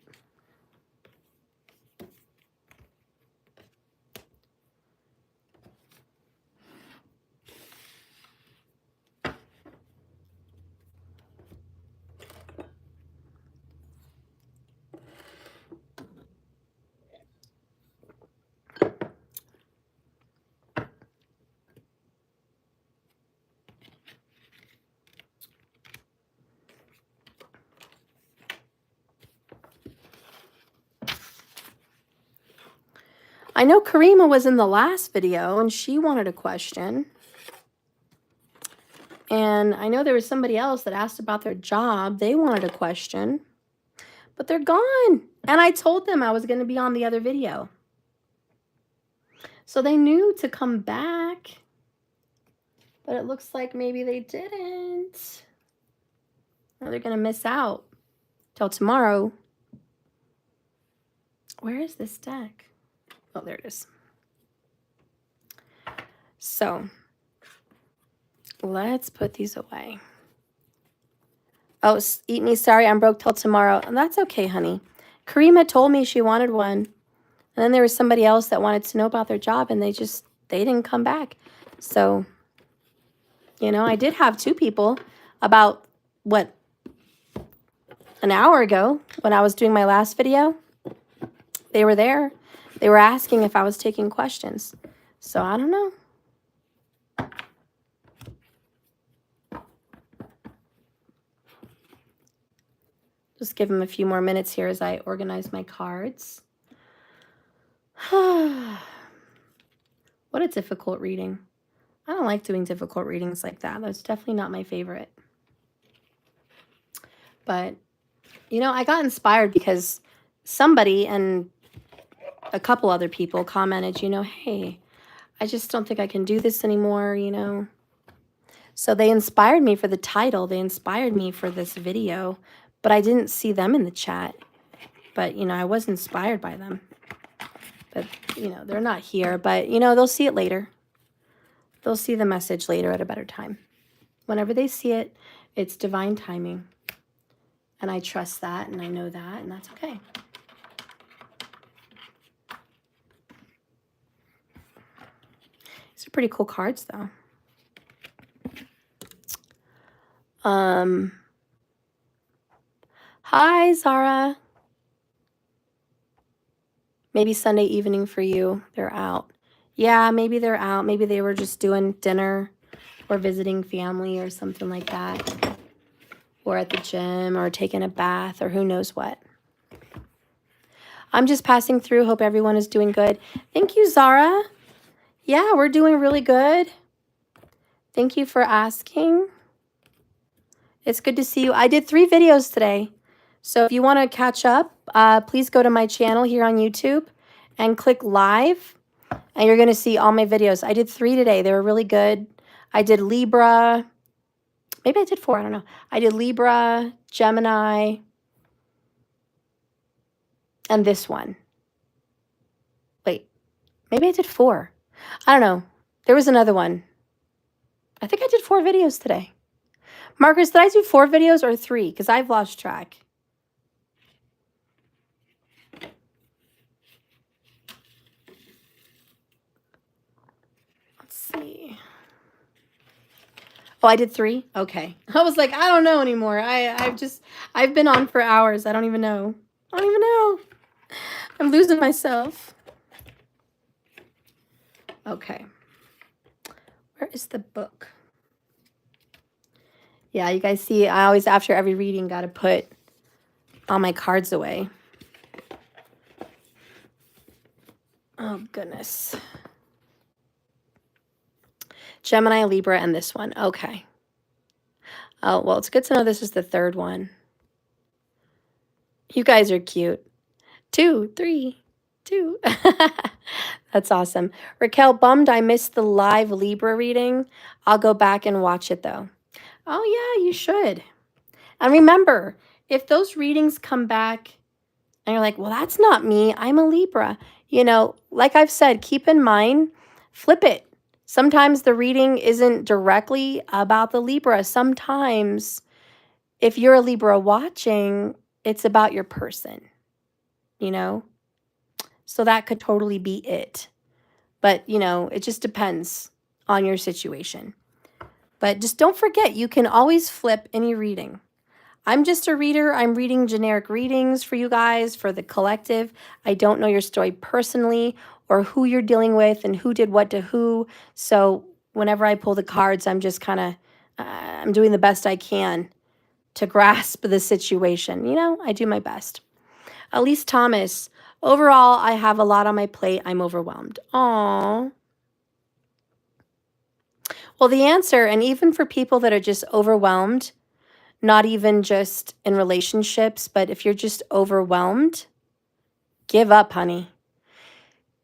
I know Karima was in the last video and she wanted a question. And I know there was somebody else that asked about their job. They wanted a question, but they're gone. And I told them I was going to be on the other video. So they knew to come back, but it looks like maybe they didn't. Now they're going to miss out till tomorrow. Where is this deck? Oh, there it is. So let's put these away. Oh, eat me, sorry, I'm broke till tomorrow. And that's okay, honey. Karima told me she wanted one. And then there was somebody else that wanted to know about their job, and they didn't come back. So, you know, I did have two people about, what, an hour ago when I was doing my last video. They were there. They were asking if I was taking questions. So I don't know. Just give them a few more minutes here as I organize my cards. What a difficult reading. I don't like doing difficult readings like that. That's definitely not my favorite. But You know, I got inspired because somebody and a couple other people commented, you know, hey, I just don't think I can do this anymore, you know. So they inspired me for the title. They inspired me for this video, but I didn't see them in the chat. But, you know, I was inspired by them. But, you know, they're not here. But, you know, they'll see it later. They'll see the message later at a better time. Whenever they see it, it's divine timing. And I trust that, and I know that, and that's okay. These are pretty cool cards, though. Hi, Zara. Maybe Sunday evening for you. They're out. Yeah, maybe they're out. Maybe they were just doing dinner or visiting family or something like that. Or at the gym or taking a bath or who knows what. I'm just passing through. Hope everyone is doing good. Thank you, Zara. Yeah, we're doing really good. Thank you for asking. It's good to see you. I did 3 videos today. So if you want to catch up, please go to my channel here on YouTube and click live. And you're going to see all my videos. I did 3 today. They were really good. I did Libra. Maybe I did 4. I don't know. I did Libra, Gemini, and this one. Wait, maybe I did 4. I don't know. There was another one. I think I did 4 videos today. Marcus, did I do 4 videos or 3? Because I've lost track. Let's see. Oh, I did 3? Okay. I was like, I don't know anymore. I've been on for hours. I don't even know. I don't even know. I'm losing myself. Okay. Where is the book? Yeah, you guys see, I always, after every reading, got to put all my cards away. Oh, goodness. Gemini, Libra, and this one. Okay. Oh, well, it's good to know this is the 3rd one. You guys are cute. 2, 3, 2. That's awesome. Raquel, bummed I missed the live Libra reading. I'll go back and watch it, though. Oh, yeah, you should. And remember, if those readings come back and you're like, well, that's not me, I'm a Libra. You know, like I've said, keep in mind, flip it. Sometimes the reading isn't directly about the Libra. Sometimes if you're a Libra watching, it's about your person, you know? So that could totally be it. But, you know, it just depends on your situation. But just don't forget, you can always flip any reading. I'm just a reader. I'm reading generic readings for you guys, for the collective. I don't know your story personally or who you're dealing with and who did what to who. So whenever I pull the cards, I'm just kind of, I'm doing the best I can to grasp the situation. You know, I do my best. Elise Thomas, overall, I have a lot on my plate. I'm overwhelmed. Aww. Well, the answer, and even for people that are just overwhelmed, not even just in relationships, but if you're just overwhelmed, give up, honey.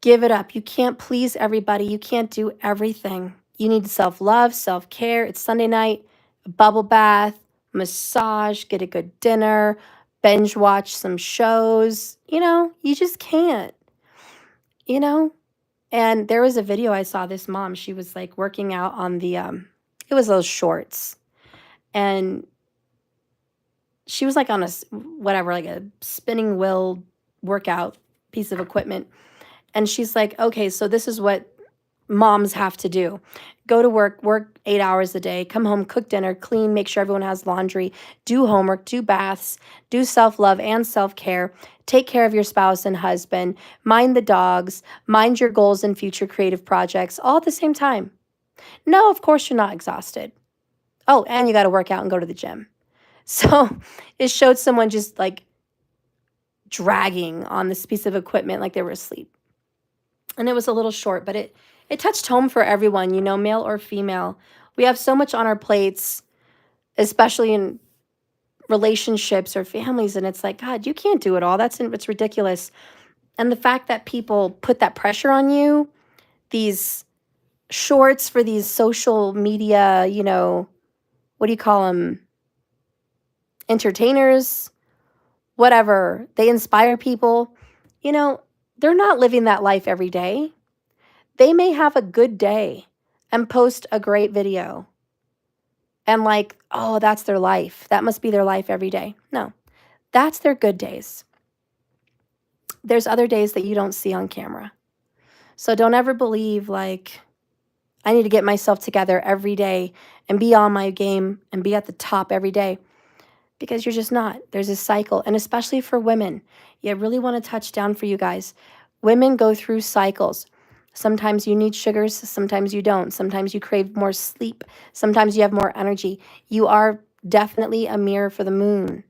Give it up. You can't please everybody. You can't do everything. You need self-love, self-care. It's Sunday night, a bubble bath, massage, get a good dinner, binge watch some shows. You know, you just can't, you know? And there was a video I saw, this mom, she was like working out on the, it was those shorts. And she was like on a, whatever, like a spinning wheel workout piece of equipment. And she's like, okay, so this is what moms have to do. Go to work 8 hours a day, come home, cook dinner, clean, make sure everyone has laundry, do homework, do baths, do self-love and self-care, take care of your spouse and husband, mind the dogs, mind your goals and future creative projects, all at the same time. No, of course you're not exhausted. Oh, and you got to work out and go to the gym. So it showed someone just like dragging on this piece of equipment like they were asleep. And it was a little short, but it touched home for everyone, you know, male or female. We have so much on our plates, especially in relationships or families, and it's like, God, you can't do it all. It's ridiculous. And the fact that people put that pressure on you, these shorts for these social media, what do you call them? Entertainers, whatever. They inspire people. They're not living that life every day. They may have a good day and post a great video and like, oh, that's their life. That must be their life every day. No, that's their good days. There's other days that you don't see on camera. So don't ever believe like, I need to get myself together every day and be on my game and be at the top every day, because you're just not. There's a cycle. And especially for women, you really want to touch down for you guys. Women go through cycles. Sometimes you need sugars, sometimes you don't. Sometimes you crave more sleep, sometimes you have more energy. You are definitely a mirror for the moon.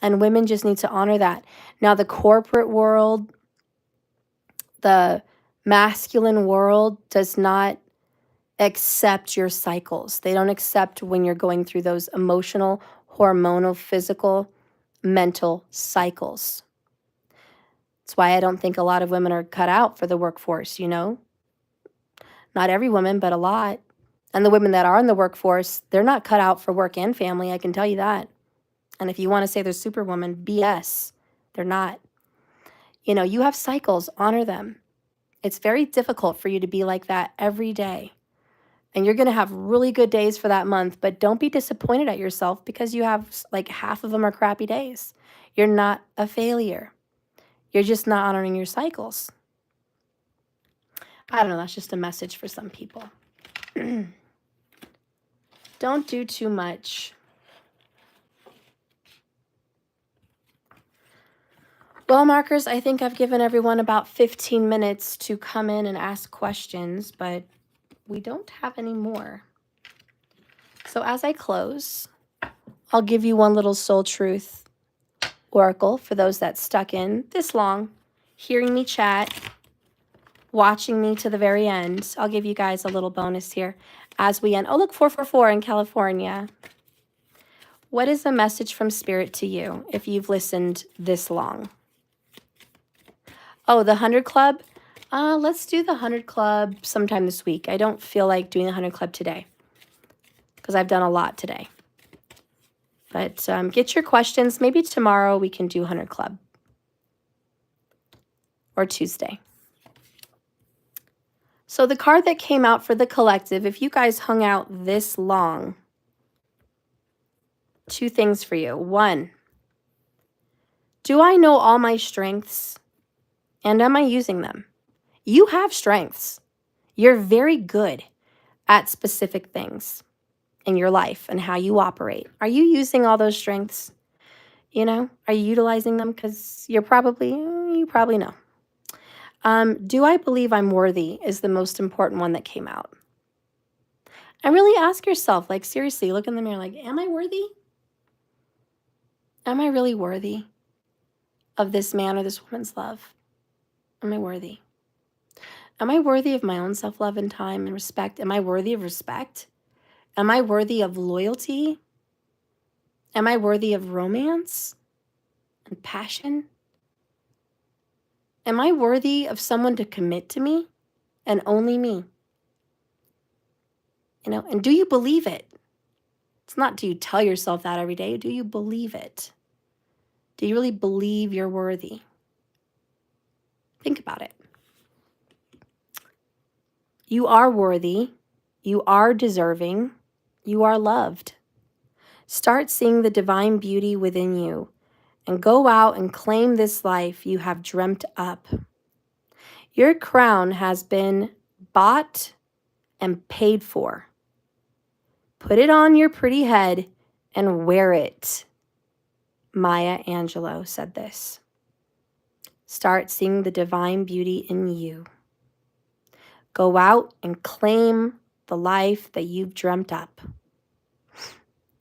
And women just need to honor that. Now, the corporate world, the masculine world does not accept your cycles. They don't accept when you're going through those emotional, hormonal, physical, mental cycles. That's why I don't think a lot of women are cut out for the workforce, Not every woman, but a lot. And the women that are in the workforce, they're not cut out for work and family, I can tell you that. And if you want to say they're superwoman, BS. They're not. You have cycles, honor them. It's very difficult for you to be like that every day. And you're going to have really good days for that month, but don't be disappointed at yourself because you have like half of them are crappy days. You're not a failure. You're just not honoring your cycles. I don't know, that's just a message for some people. Don't do too much. Well, markers, I think I've given everyone about 15 minutes to come in and ask questions, but we don't have any more. So as I close, I'll give you one little soul truth oracle for those that stuck in this long, hearing me chat, watching me to the very end. I'll give you guys a little bonus here as we end. Oh, look, 444 in California. What is a message from Spirit to you if you've listened this long? Oh, the 100 Club? Let's do the 100 Club sometime this week. I don't feel like doing the 100 Club today because I've done a lot today. But get your questions. Maybe tomorrow we can do 100 Club. Or Tuesday. So the card that came out for the collective, if you guys hung out this long, 2 things for you. 1, do I know all my strengths? And am I using them? You have strengths. You're very good at specific things in your life and how you operate. Are you using all those strengths? Are you utilizing them? Because you probably know. Do I believe I'm worthy is the most important one that came out. And really ask yourself, like, seriously, look in the mirror, like, am I worthy? Am I really worthy of this man or this woman's love? Am I worthy? Am I worthy of my own self-love and time and respect? Am I worthy of respect? Am I worthy of loyalty? Am I worthy of romance and passion? Am I worthy of someone to commit to me and only me? And do you believe it? It's not do you tell yourself that every day. Do you believe it? Do you really believe you're worthy? Think about it. You are worthy. You are deserving. You are loved. Start seeing the divine beauty within you and go out and claim this life you have dreamt up. Your crown has been bought and paid for. Put it on your pretty head and wear it. Maya Angelou said this. Start seeing the divine beauty in you. Go out and claim the life that you've dreamt up.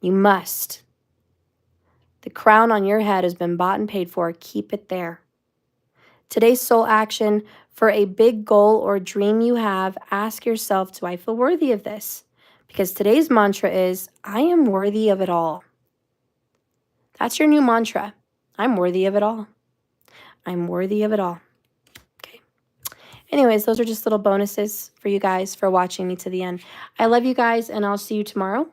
You must. The crown on your head has been bought and paid for. Keep it there. Today's soul action for a big goal or dream you have, ask yourself, do I feel worthy of this? Because today's mantra is, I am worthy of it all. That's your new mantra. I'm worthy of it all. I'm worthy of it all. Okay. Anyways, those are just little bonuses for you guys for watching me to the end. I love you guys, and I'll see you tomorrow.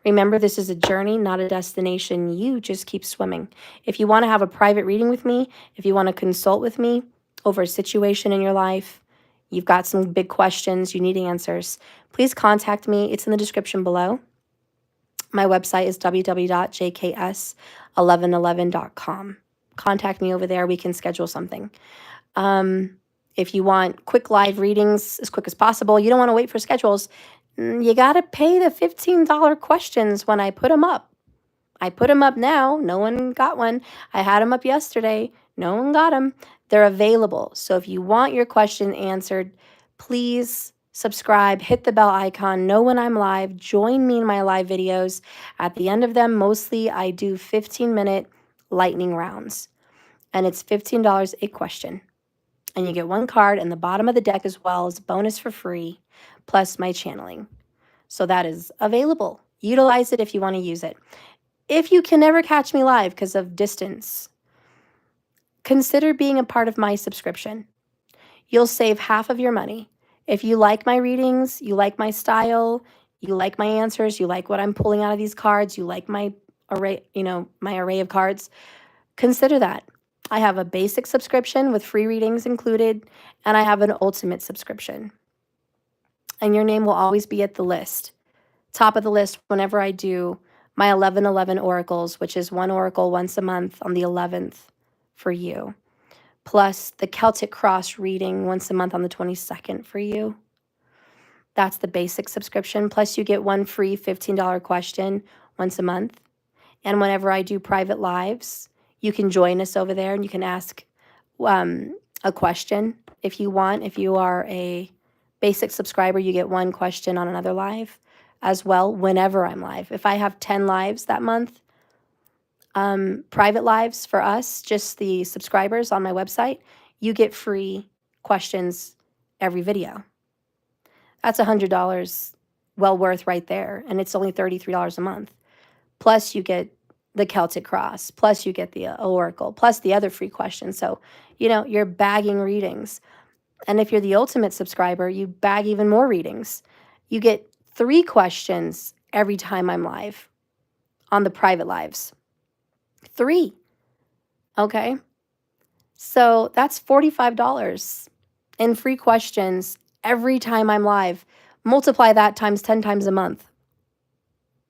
Remember, this is a journey, not a destination. You just keep swimming. If you want to have a private reading with me, if you want to consult with me over a situation in your life, you've got some big questions, you need answers, please contact me. It's in the description below. My website is www.jks1111.com. Contact me over there. We can schedule something. If you want quick live readings as quick as possible, you don't want to wait for schedules, you got to pay the $15 questions when I put them up. I put them up now. No one got one. I had them up yesterday. No one got them. They're available. So if you want your question answered, please subscribe, hit the bell icon, know when I'm live, join me in my live videos. At the end of them, mostly I do 15-minute lightning rounds, and it's $15 a question. And you get one card in the bottom of the deck as well as bonus for free, plus my channeling. So that is available. Utilize it if you want to use it. If you can never catch me live because of distance, consider being a part of my subscription. You'll save half of your money. If you like my readings, you like my style, you like my answers, you like what I'm pulling out of these cards, you like my array, my array of cards, consider that. I have a basic subscription with free readings included, and I have an ultimate subscription. And your name will always be at the list, top of the list whenever I do my 1111 oracles, which is one oracle once a month on the 11th for you, plus the Celtic Cross reading once a month on the 22nd for you. That's the basic subscription, plus you get one free $15 question once a month. And whenever I do private lives, you can join us over there and you can ask a question if you want. If you are a basic subscriber, you get one question on another live as well whenever I'm live. If I have 10 lives that month, private lives for us, just the subscribers on my website, you get free questions every video. That's $100 well worth right there, and it's only $33 a month. Plus you get the Celtic Cross, plus you get the Oracle, plus the other free questions. So, you're bagging readings. And if you're the ultimate subscriber, you bag even more readings. You get 3 questions every time I'm live on the private lives. 3. Okay. So that's $45 in free questions every time I'm live. Multiply that times 10 times a month.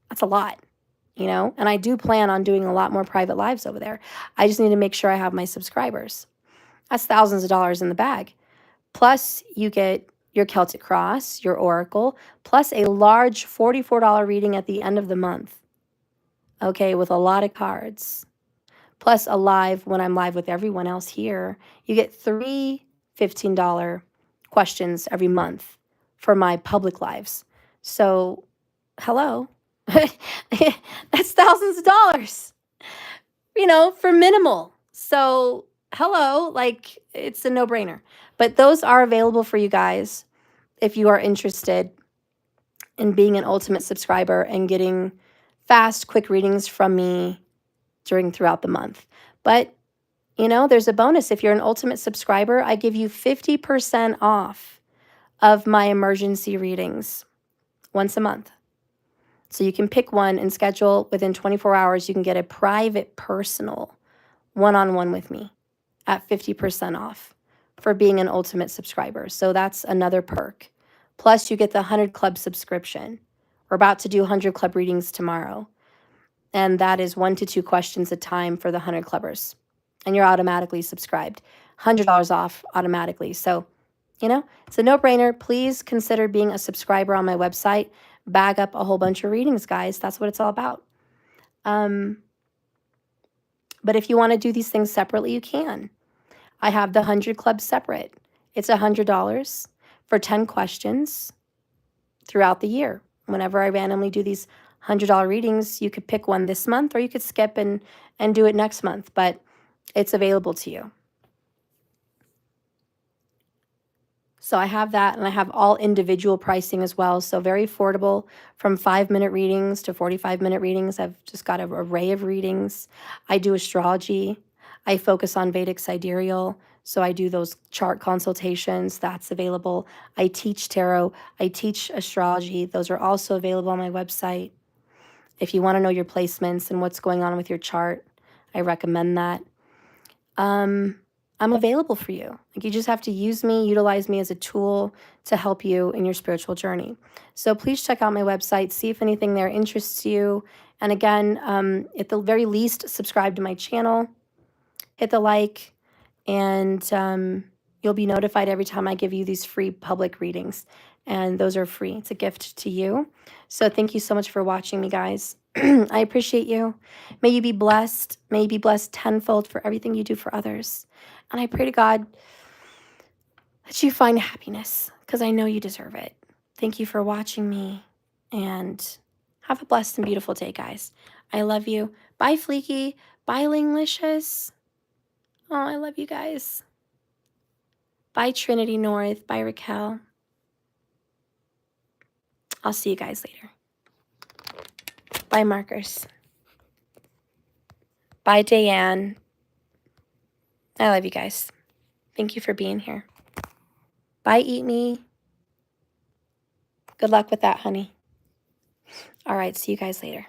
That's a lot. And I do plan on doing a lot more private lives over there. I just need to make sure I have my subscribers. That's thousands of dollars in the bag. Plus, you get your Celtic Cross, your Oracle, plus a large $44 reading at the end of the month. Okay, with a lot of cards. Plus a live when I'm live with everyone else here. You get 3 $15 questions every month for my public lives. So, hello. That's thousands of dollars, for minimal. So, hello, it's a no-brainer. But those are available for you guys if you are interested in being an ultimate subscriber and getting fast, quick readings from me throughout the month. But, there's a bonus. If you're an ultimate subscriber, I give you 50% off of my emergency readings once a month. So you can pick one and schedule within 24 hours. You can get a private, personal, one-on-one with me at 50% off for being an ultimate subscriber. So that's another perk. Plus, you get the 100 Club subscription. We're about to do 100 Club readings tomorrow. And that is 1 to 2 questions a time for the 100 Clubbers. And you're automatically subscribed. $100 off automatically. So, it's a no-brainer. Please consider being a subscriber on my website. Bag up a whole bunch of readings, guys. That's what it's all about. But if you want to do these things separately, you can. I have the 100 Club separate. It's $100 for 10 questions throughout the year. Whenever I randomly do these $100 readings, you could pick one this month or you could skip and do it next month, but it's available to you. So I have that, and I have all individual pricing as well. So very affordable, from 5-minute readings to 45-minute readings. I've just got an array of readings. I do astrology. I focus on Vedic sidereal. So I do those chart consultations. That's available. I teach tarot. I teach astrology. Those are also available on my website. If you want to know your placements and what's going on with your chart, I recommend that. I'm available for you. Like, you just have to use me, utilize me as a tool to help you in your spiritual journey. So please check out my website, see if anything there interests you. And again, at the very least, subscribe to my channel, hit the like, and you'll be notified every time I give you these free public readings. And those are free. It's a gift to you. So thank you so much for watching me, guys. I appreciate you. May you be blessed. May you be blessed tenfold for everything you do for others. And I pray to God that you find happiness, because I know you deserve it. Thank you for watching me, and have a blessed and beautiful day, guys. I love you. Bye, Fleeky. Bye, Linglicious. Oh, I love you guys. Bye, Trinity North. Bye, Raquel. I'll see you guys later. Bye, Markers. Bye, Dayanne. I love you guys. Thank you for being here. Bye, Eat Me. Good luck with that, honey. All right, see you guys later.